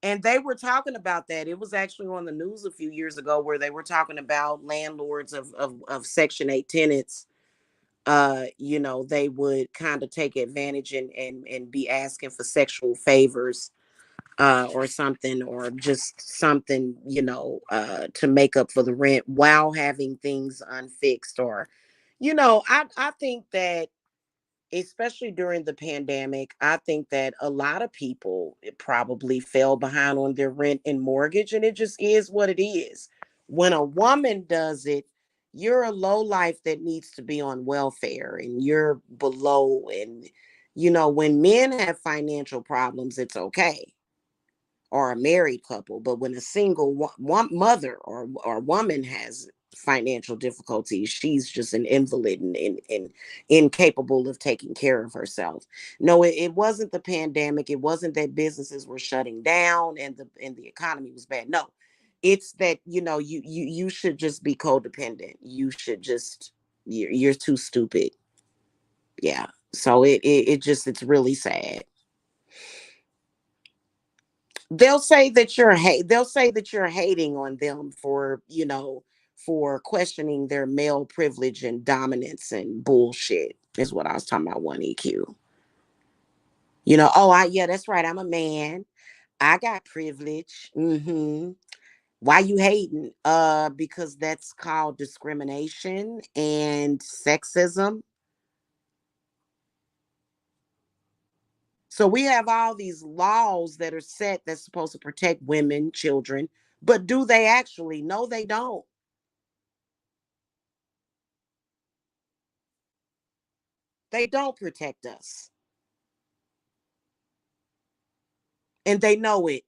and they were talking about that. It was actually on the news a few years ago where they were talking about landlords of Section 8 tenants. They would kind of take advantage and be asking for sexual favors, or something, or just something, to make up for the rent while having things unfixed. Or, I think that especially during the pandemic, I think that a lot of people probably fell behind on their rent and mortgage, and it just is what it is. When a woman does it, you're a low life that needs to be on welfare, and you're below. And when men have financial problems, it's okay, or a married couple. But when a single one mother or woman has financial difficulties, she's just an invalid and incapable of taking care of herself. No, it wasn't the pandemic. It wasn't that businesses were shutting down and the economy was bad. No, it's that you should just be codependent. You should just you're too stupid. Yeah. So it's really sad. They'll say that you're hating on them for for questioning their male privilege and dominance and bullshit, is what I was talking about. One EQ. Oh, yeah, that's right, I'm a man, I got privilege. Why you hating? Because that's called discrimination and sexism. So we have all these laws that are set that's supposed to protect women, children, but do they actually? No, they don't. They don't protect us. And they know it.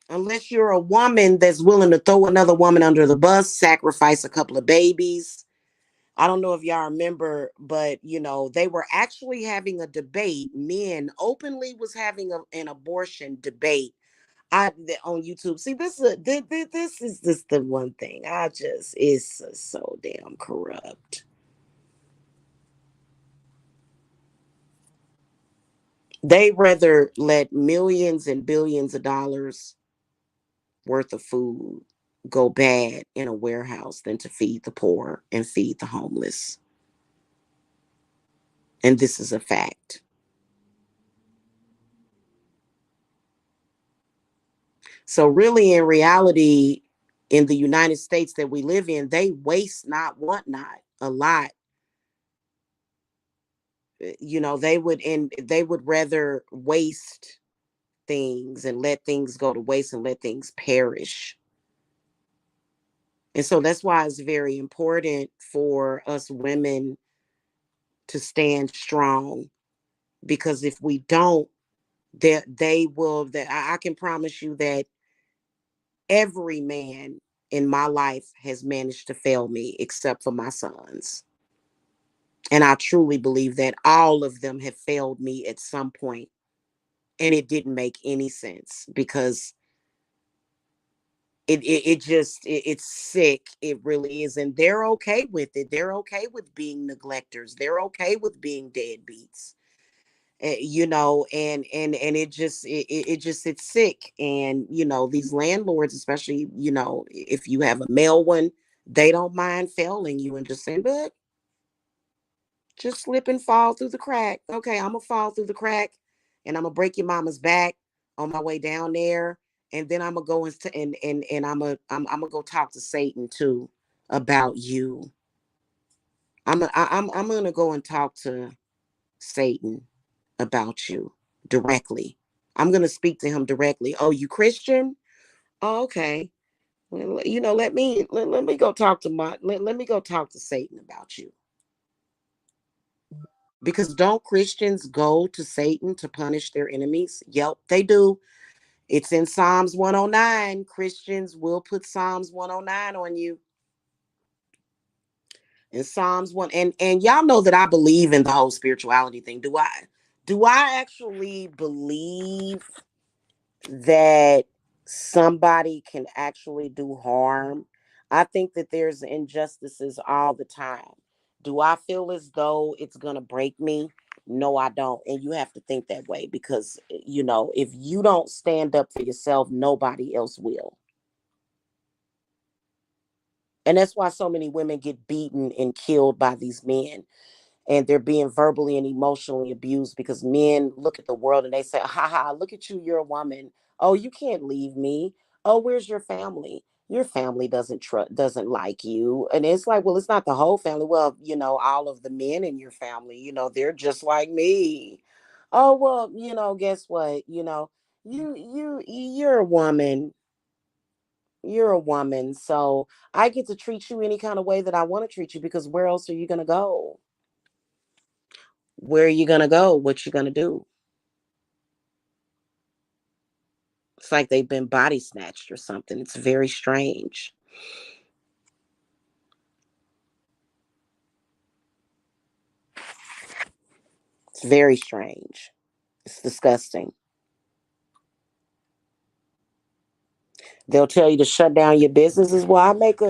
Unless you're a woman that's willing to throw another woman under the bus, sacrifice a couple of babies. I don't know if y'all remember, but they were actually having a debate. Men openly was having an abortion debate on YouTube. See, this is just the one thing. I just it's so damn corrupt. They rather let millions and billions of dollars worth of food go bad in a warehouse than to feed the poor and feed the homeless. And this is a fact. So, really, in reality, in the United States that we live in, they waste not, want not a lot. They would rather waste things and let things go to waste and let things perish. And so that's why it's very important for us women to stand strong, because if we don't, they will, that I can promise you that every man in my life has managed to fail me except for my sons. And I truly believe that all of them have failed me at some point, and it didn't make any sense because it's sick. It really is. And they're okay with it. They're okay with being neglectors. They're okay with being deadbeats. And it's sick. And these landlords, especially if you have a male one, they don't mind failing you and just saying, but just slip and fall through the crack. Okay, I'm gonna fall through the crack, and I'm gonna break your mama's back on my way down there, and then I'm gonna go and I'm gonna go talk to Satan too about you. I'm gonna go and talk to Satan about you directly. I'm gonna speak to him directly. Oh, you Christian? Oh, okay. Well, let me go talk to let me go talk to Satan about you. Because don't Christians go to Satan to punish their enemies? Yep, they do. It's in Psalms 109. Christians will put Psalms 109 on you. In Psalms 1, and y'all know that I believe in the whole spirituality thing. Do I actually believe that somebody can actually do harm? I think that there's injustices all the time. Do I feel as though it's going to break me? No, I don't. And you have to think that way because, if you don't stand up for yourself, nobody else will. And that's why so many women get beaten and killed by these men, and they're being verbally and emotionally abused because men look at the world and they say, ha ha, look at you, you're a woman. Oh, you can't leave me. Oh, where's your family? your family doesn't like you. And it's like, well, it's not the whole family. Well, all of the men in your family, they're just like me. Oh, well, guess what? You're a woman. You're a woman. So I get to treat you any kind of way that I want to treat you, because where else are you going to go? Where are you going to go? What you going to do? It's like they've been body snatched or something. It's very strange. It's very strange. It's disgusting. They'll tell you to shut down your businesses. Well, I make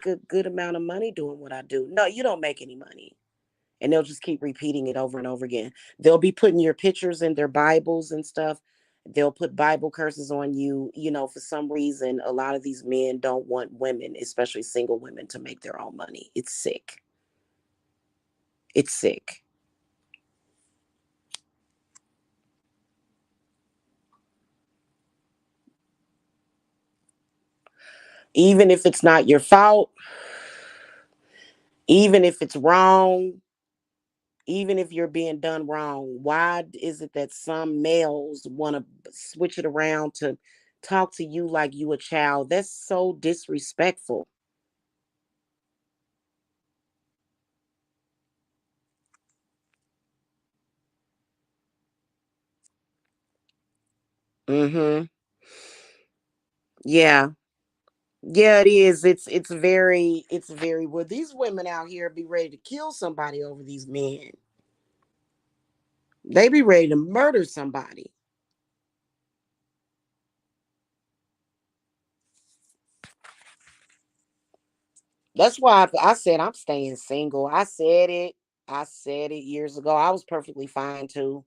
a good amount of money doing what I do. No, you don't make any money. And they'll just keep repeating it over and over again. They'll be putting your pictures in their Bibles and stuff. They'll put Bible curses on you. For some reason, a lot of these men don't want women, especially single women, to make their own money. It's sick. It's sick. Even if it's not your fault, even if it's wrong, even if you're being done wrong, why is it that some males want to switch it around to talk to you like you a child? That's so disrespectful. Mm-hmm. Yeah. Yeah, it is. It's very well, these women out here be ready to kill somebody over these men. They be ready to murder somebody. That's why I said I'm staying single. I said it. I said it years ago. I was perfectly fine too.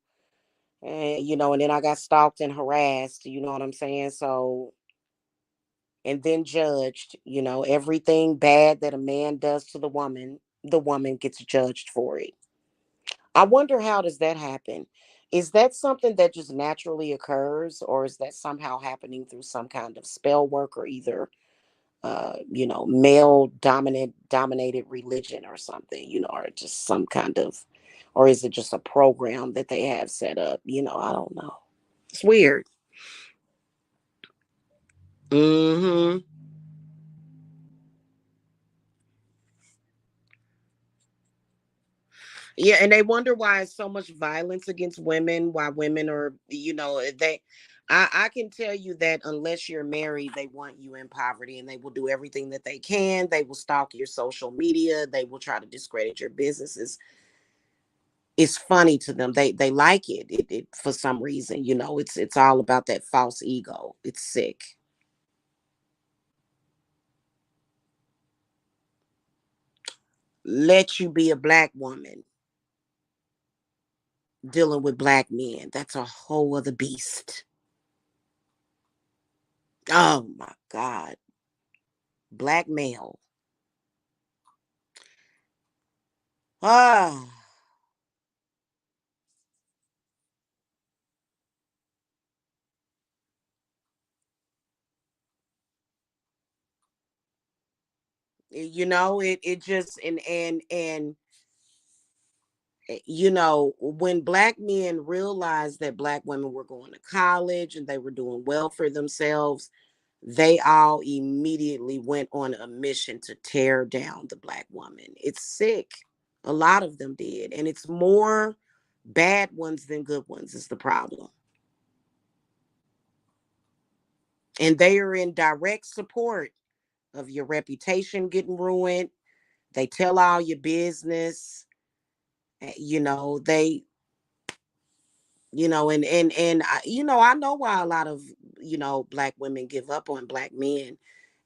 And then I got stalked and harassed, you know what I'm saying? So, and then judged, everything bad that a man does to the woman gets judged for it. I wonder, how does that happen? Is that something that just naturally occurs, or is that somehow happening through some kind of spell work, or either male dominated religion or something, or just some kind of, or is it just a program that they have set up? I don't know. It's weird. Hmm. Yeah, and they wonder why it's so much violence against women, why women are, I can tell you that unless you're married, they want you in poverty, and they will do everything that they can. They will stalk your social media. They will try to discredit your businesses. It's funny to them. They like it for some reason. It's all about that false ego. It's sick. Let you be a black woman dealing with black men. That's a whole other beast. Oh my God. Black male. Ah, it just, and when black men realized that black women were going to college and they were doing well for themselves, they all immediately went on a mission to tear down the black woman. It's sick. A lot of them did, and it's more bad ones than good ones is the problem. And they are in direct support of your reputation getting ruined. They tell all your business. They, and I know why a lot of black women give up on black men.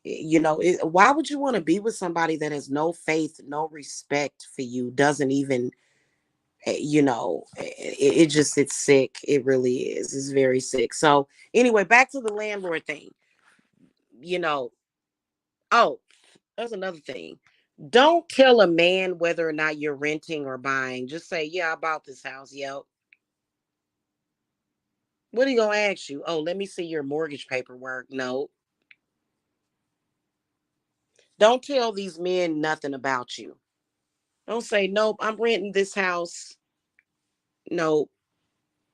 Why would you want to be with somebody that has no faith, no respect for you, doesn't even, it just, it's sick. It really is. It's very sick. So anyway, back to the landlord thing. you know oh, that's another thing. Don't tell a man whether or not you're renting or buying. Just say, yeah, I bought this house. Yep. What are you gonna ask you? Oh, let me see your mortgage paperwork. No. Don't tell these men nothing about you. Don't say, nope, I'm renting this house. Nope.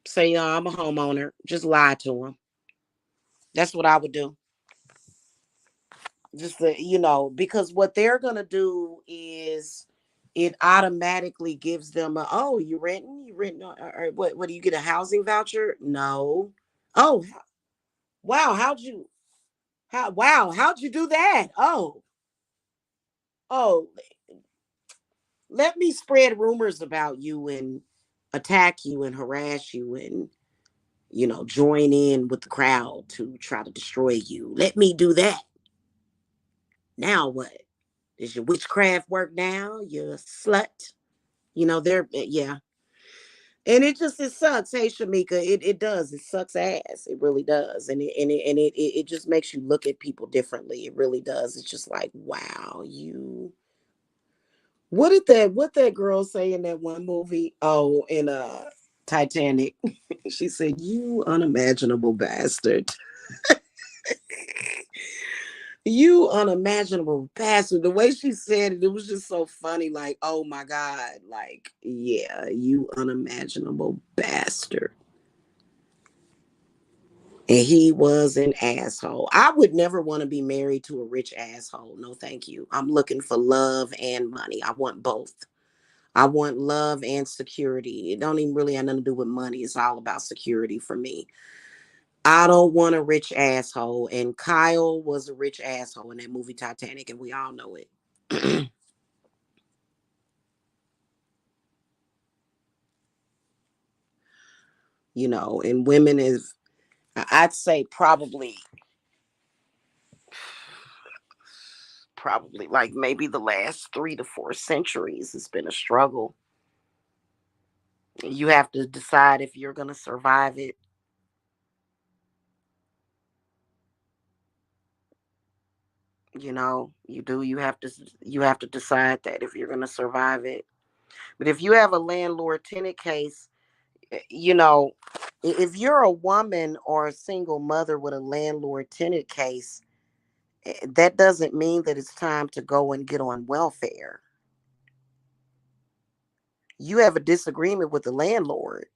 Say, I'm a homeowner. Just lie to them. That's what I would do. Just because what they're gonna do is it automatically gives them oh, you renting, or what do you get, a housing voucher? No. Oh, wow, how'd you do that? Oh, let me spread rumors about you and attack you and harass you and join in with the crowd to try to destroy you. Let me do that. Now what? Does your witchcraft work now? You slut. Yeah. And it sucks. Hey, Shamika, it does. It sucks ass. It really does. And it just makes you look at people differently. It really does. It's just like, wow, what that girl say in that one movie? Oh, in Titanic. She said, "You unimaginable bastard." You unimaginable bastard. The way she said it, it was just so funny. Like, oh my God. Like, yeah, you unimaginable bastard. And he was an asshole. I would never want to be married to a rich asshole. No, thank you. I'm looking for love and money. I want both. I want love and security. It don't even really have nothing to do with money. It's all about security for me. I don't want a rich asshole. And Kyle was a rich asshole in that movie Titanic, and we all know it. And women is, I'd say probably like maybe the last 3 to 4 centuries has been a struggle. You have to decide if you're going to survive it. You have to decide that if you're going to survive it. But if you have a landlord tenant case, you know, if you're a woman or a single mother with a landlord tenant case, that doesn't mean that it's time to go and get on welfare. You have a disagreement with the landlord.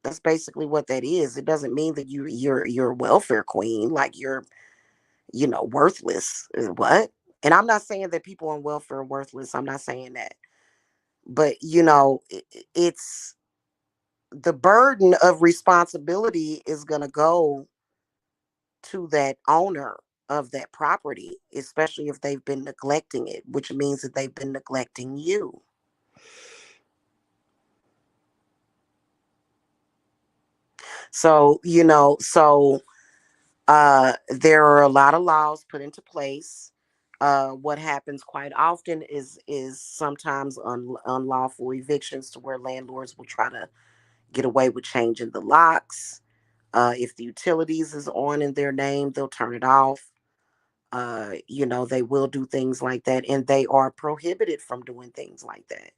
That's basically what that is. It doesn't mean that you're a welfare queen, like you're worthless. What? And I'm not saying that people on welfare are worthless. I'm not saying that. But it's the burden of responsibility is going to go to that owner of that property, especially if they've been neglecting it, which means that they've been neglecting you. So there are a lot of laws put into place. What happens quite often is sometimes unlawful evictions, to where landlords will try to get away with changing the locks. If the utilities is on in their name, they'll turn it off. They will do things like that, and they are prohibited from doing things like that.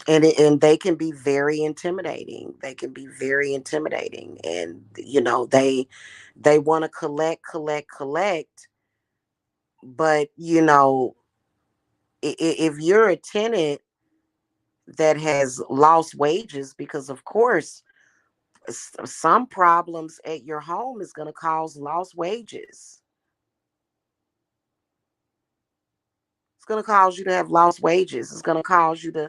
And they can be very intimidating. They can be very intimidating, and they want to collect, collect, collect. But if you're a tenant that has lost wages, because of course some problems at your home is going to cause lost wages. It's going to cause you to have lost wages. It's going to cause you to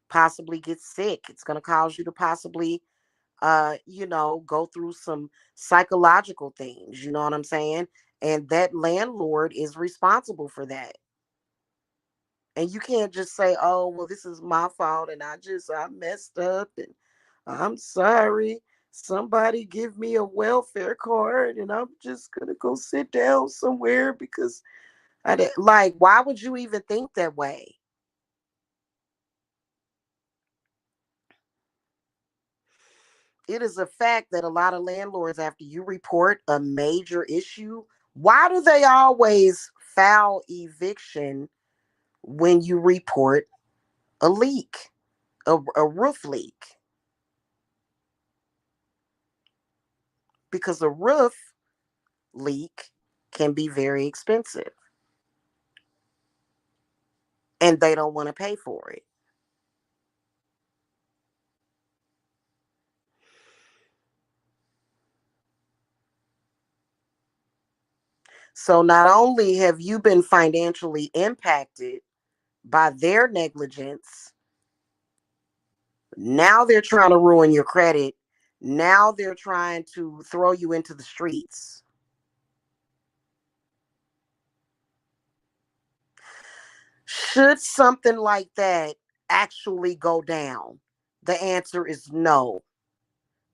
possibly get sick. It's going to cause you to possibly go through some psychological things. You know what I'm saying? And that landlord is responsible for that. And you can't just say, oh, well, this is my fault and I messed up and I'm sorry. Somebody give me a welfare card and I'm just going to go sit down somewhere because like, why would you even think that way? It is a fact that a lot of landlords, after you report a major issue, why do they always file eviction when you report a leak, a roof leak? Because a roof leak can be very expensive and they don't want to pay for it. So not only have you been financially impacted by their negligence, now they're trying to ruin your credit. Now they're trying to throw you into the streets. Should something like that actually go down? The answer is no,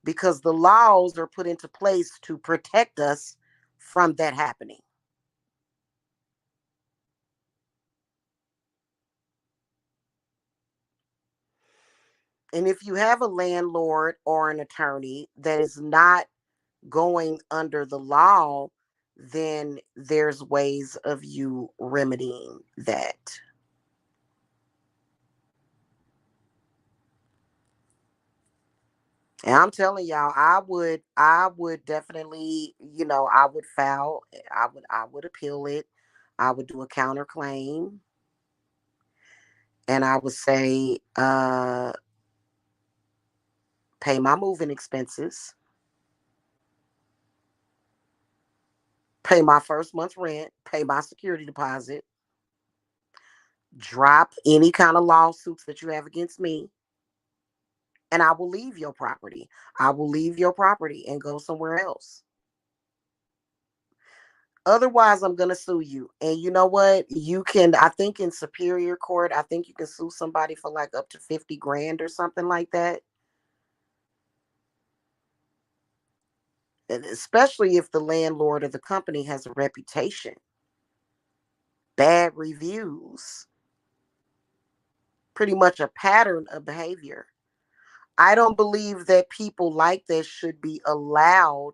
because the laws are put into place to protect us from that happening. And if you have a landlord or an attorney that is not going under the law, then there's ways of you remedying that. And I'm telling y'all, I would definitely, I would file, I would appeal it. I would do a counterclaim and I would say, pay my moving expenses, pay my first month's rent, pay my security deposit, drop any kind of lawsuits that you have against me, and I will leave your property. I will leave your property and go somewhere else. Otherwise, I'm going to sue you. And you know what? You can, I think in Superior Court, I think you can sue somebody for like up to 50 grand or something like that. And especially if the landlord or the company has a reputation, bad reviews, pretty much a pattern of behavior. I don't believe that people like this should be allowed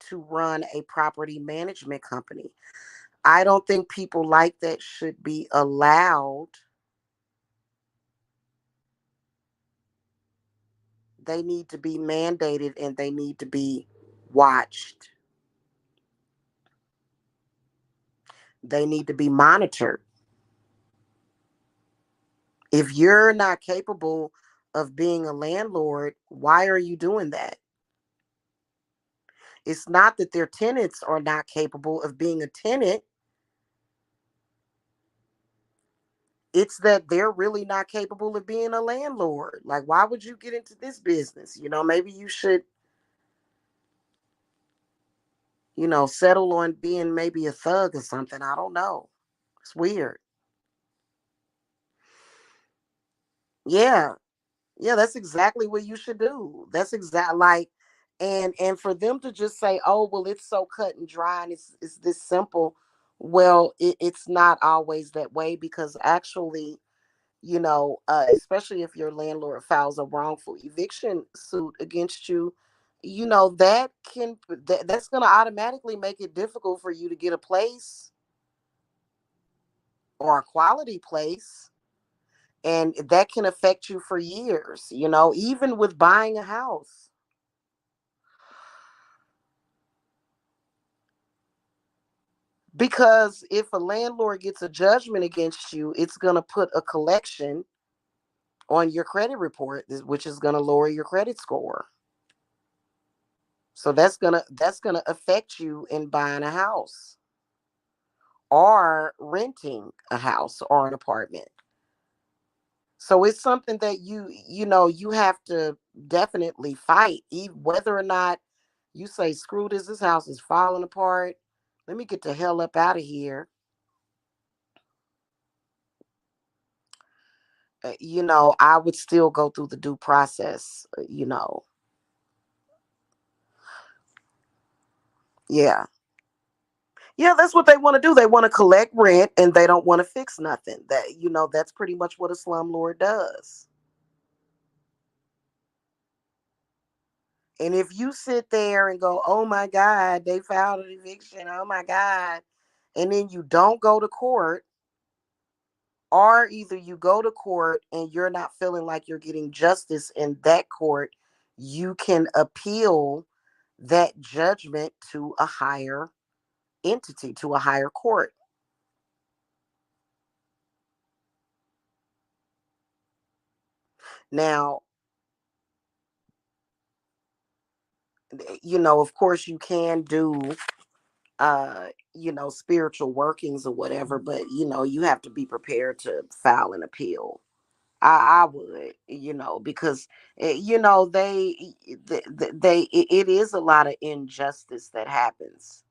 to run a property management company. I don't think people like that should be allowed. They need to be mandated and they need to be watched. They need to be monitored. If you're not capable of being a landlord, why are you doing that? It's not that their tenants are not capable of being a tenant. It's that they're really not capable of being a landlord. Like, why would you get into this business? Maybe you should, settle on being maybe a thug or something. I don't know. It's weird. Yeah. Yeah, that's exactly what you should do. That's exact like and for them to just say, "Oh, well, it's so cut and dry and it's this simple." Well, it's not always that way because actually, especially if your landlord files a wrongful eviction suit against you, that's going to automatically make it difficult for you to get a place or a quality place, and that can affect you for years, even with buying a house. Because if a landlord gets a judgment against you, it's going to put a collection on your credit report, which is going to lower your credit score. So that's going to affect you in buying a house or renting a house or an apartment. So it's something that you have to definitely fight, even whether or not you say, "Screw this house is falling apart. Let me get the hell up out of here." I would still go through the due process. Yeah. Yeah, that's what they want to do. They want to collect rent and they don't want to fix nothing. That's pretty much what a slumlord does. And if you sit there and go, "Oh my God, they filed an eviction. Oh my God." And then you don't go to court, or either you go to court and you're not feeling like you're getting justice in that court, you can appeal that judgment to a higher entity, to a higher court. Now, of course you can do spiritual workings or whatever, but you have to be prepared to file an appeal. I would, because it is a lot of injustice that happens,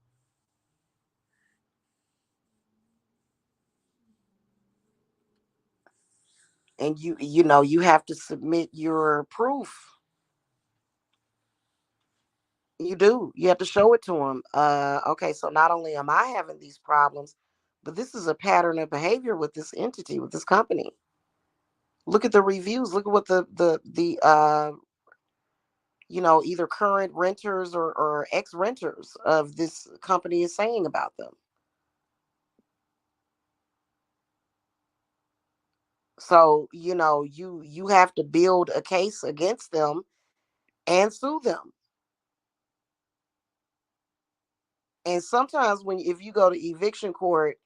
and you have to submit your proof. You do. You have to show it to them. Okay, so not only am I having these problems, but this is a pattern of behavior with this entity, with this company. Look at the reviews. Look at what the either current renters or ex renters of this company is saying about them. So you have to build a case against them and sue them. And sometimes when if you go to eviction court,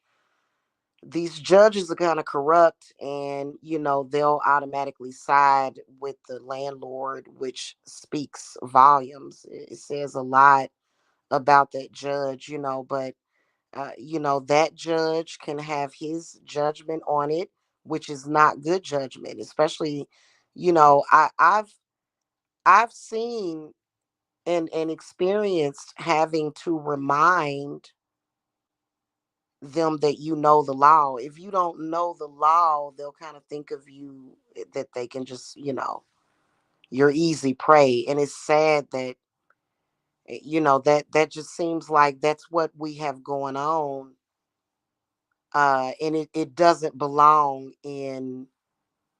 these judges are kind of corrupt, and they'll automatically side with the landlord, which speaks volumes. It says a lot about that judge, but that judge can have his judgment on it, which is not good judgment. Especially, I've seen and experienced having to remind them that the law. If you don't know the law, they'll kind of think of you that they can just, you're easy prey. And it's sad that that just seems like that's what we have going on. And it doesn't belong in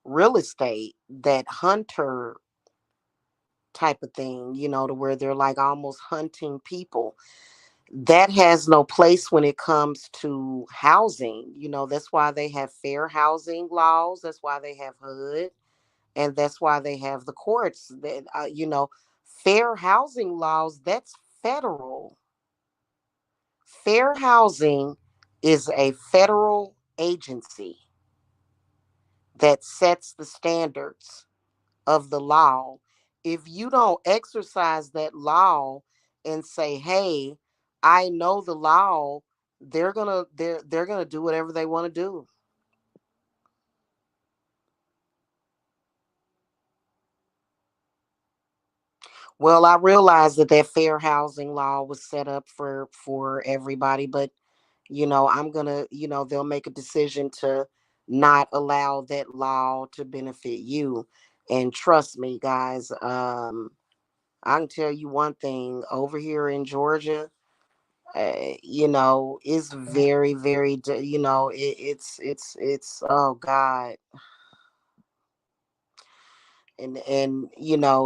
real estate, that hunter type of thing, to where they're like almost hunting people. That has no place when it comes to housing. That's why they have fair housing laws. That's why they have HUD, and that's why they have the courts. That fair housing laws. That's federal. Fair housing is a federal agency that sets the standards of the law. If you don't exercise that law and say, "Hey, I know the law," they're gonna do whatever they want to do. Well, I realize that fair housing law was set up for everybody, but I'm gonna, they'll make a decision to not allow that law to benefit you. And trust me, guys, I can tell you one thing over here in Georgia. It's very, very, oh God. And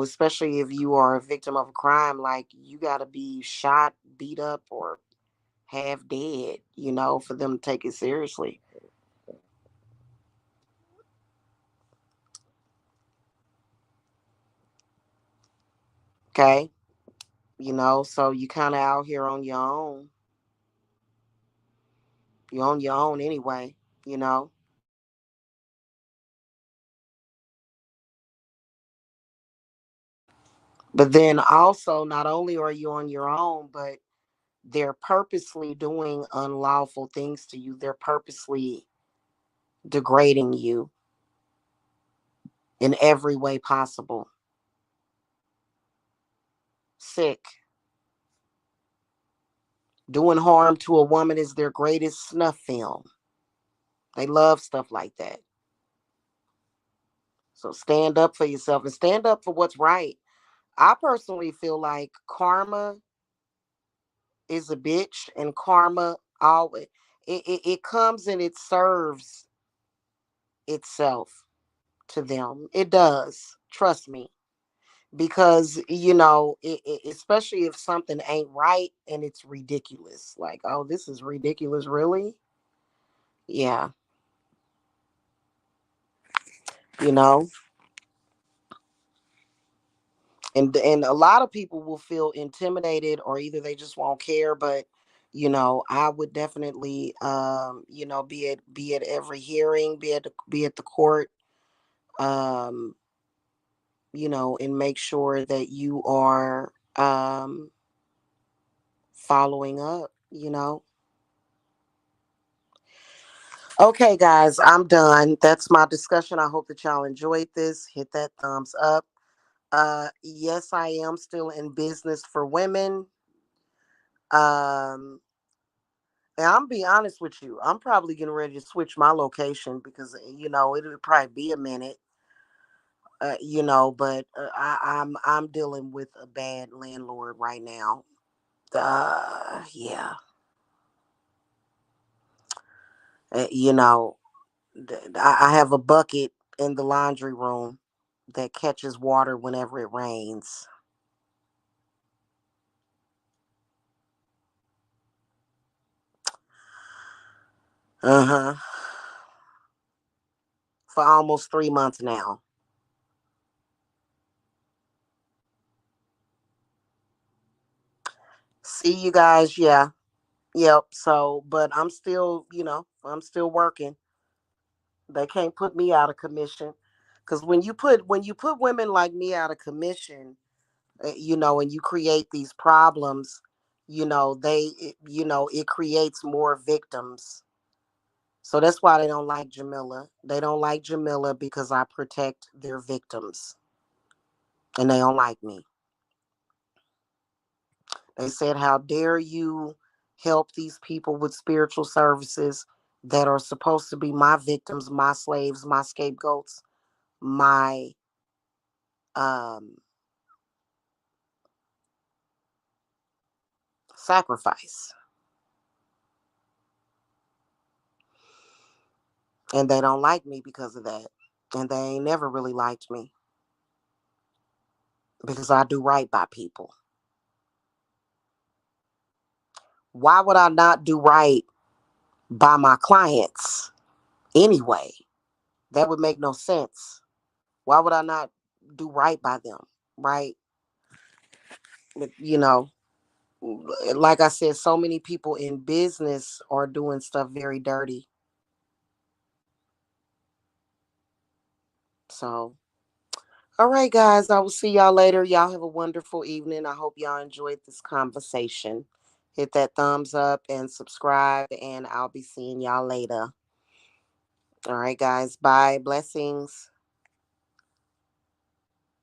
especially if you are a victim of a crime, like you got to be shot, beat up, or half dead, for them to take it seriously. Okay. So you kind of out here on your own. You're on your own anyway, you know. But then also, not only are you on your own, but they're purposely doing unlawful things to you. They're purposely degrading you in every way possible. Sick. Doing harm to a woman is their greatest snuff film. They love stuff like that. So stand up for yourself and stand up for what's right. I personally feel like karma is a bitch, and karma always it comes and it serves itself to them. It does. Trust me. Because especially if something ain't right and it's ridiculous, like, oh, this is ridiculous, really. Yeah. you know and a lot of people will feel intimidated, or either they just won't care. But I would definitely, be at every hearing, be at the court, um, and make sure that you are following up. Okay, guys, I'm done. That's my discussion. I hope that y'all enjoyed this. Hit that thumbs up. Yes, I am still in business for women. Um, and I'm be honest with you. I'm probably getting ready to switch my location because it'll probably be a minute. But I'm dealing with a bad landlord right now. Yeah. Uh, you know, I have a bucket in the laundry room that catches water whenever it rains. Uh huh. For almost 3 months now. See you guys. Yeah. Yep. So, but I'm still working. They can't put me out of commission, because when you put women like me out of commission, and you create these problems, it creates more victims. So that's why they don't like Jamila. They don't like Jamila because I protect their victims, and they don't like me. They said, "How dare you help these people with spiritual services that are supposed to be my victims, my slaves, my scapegoats, my um, sacrifice." And they don't like me because of that. And they ain't never really liked me because I do right by people. Why would I not do right by my clients anyway? That would make no sense. Why would I not do right by them? Right? But, like I said, so many people in business are doing stuff very dirty. So, all right, guys, I will see y'all later. Y'all have a wonderful evening. I hope y'all enjoyed this conversation. Hit that thumbs up and subscribe, and I'll be seeing y'all later. All right, guys. Bye. Blessings.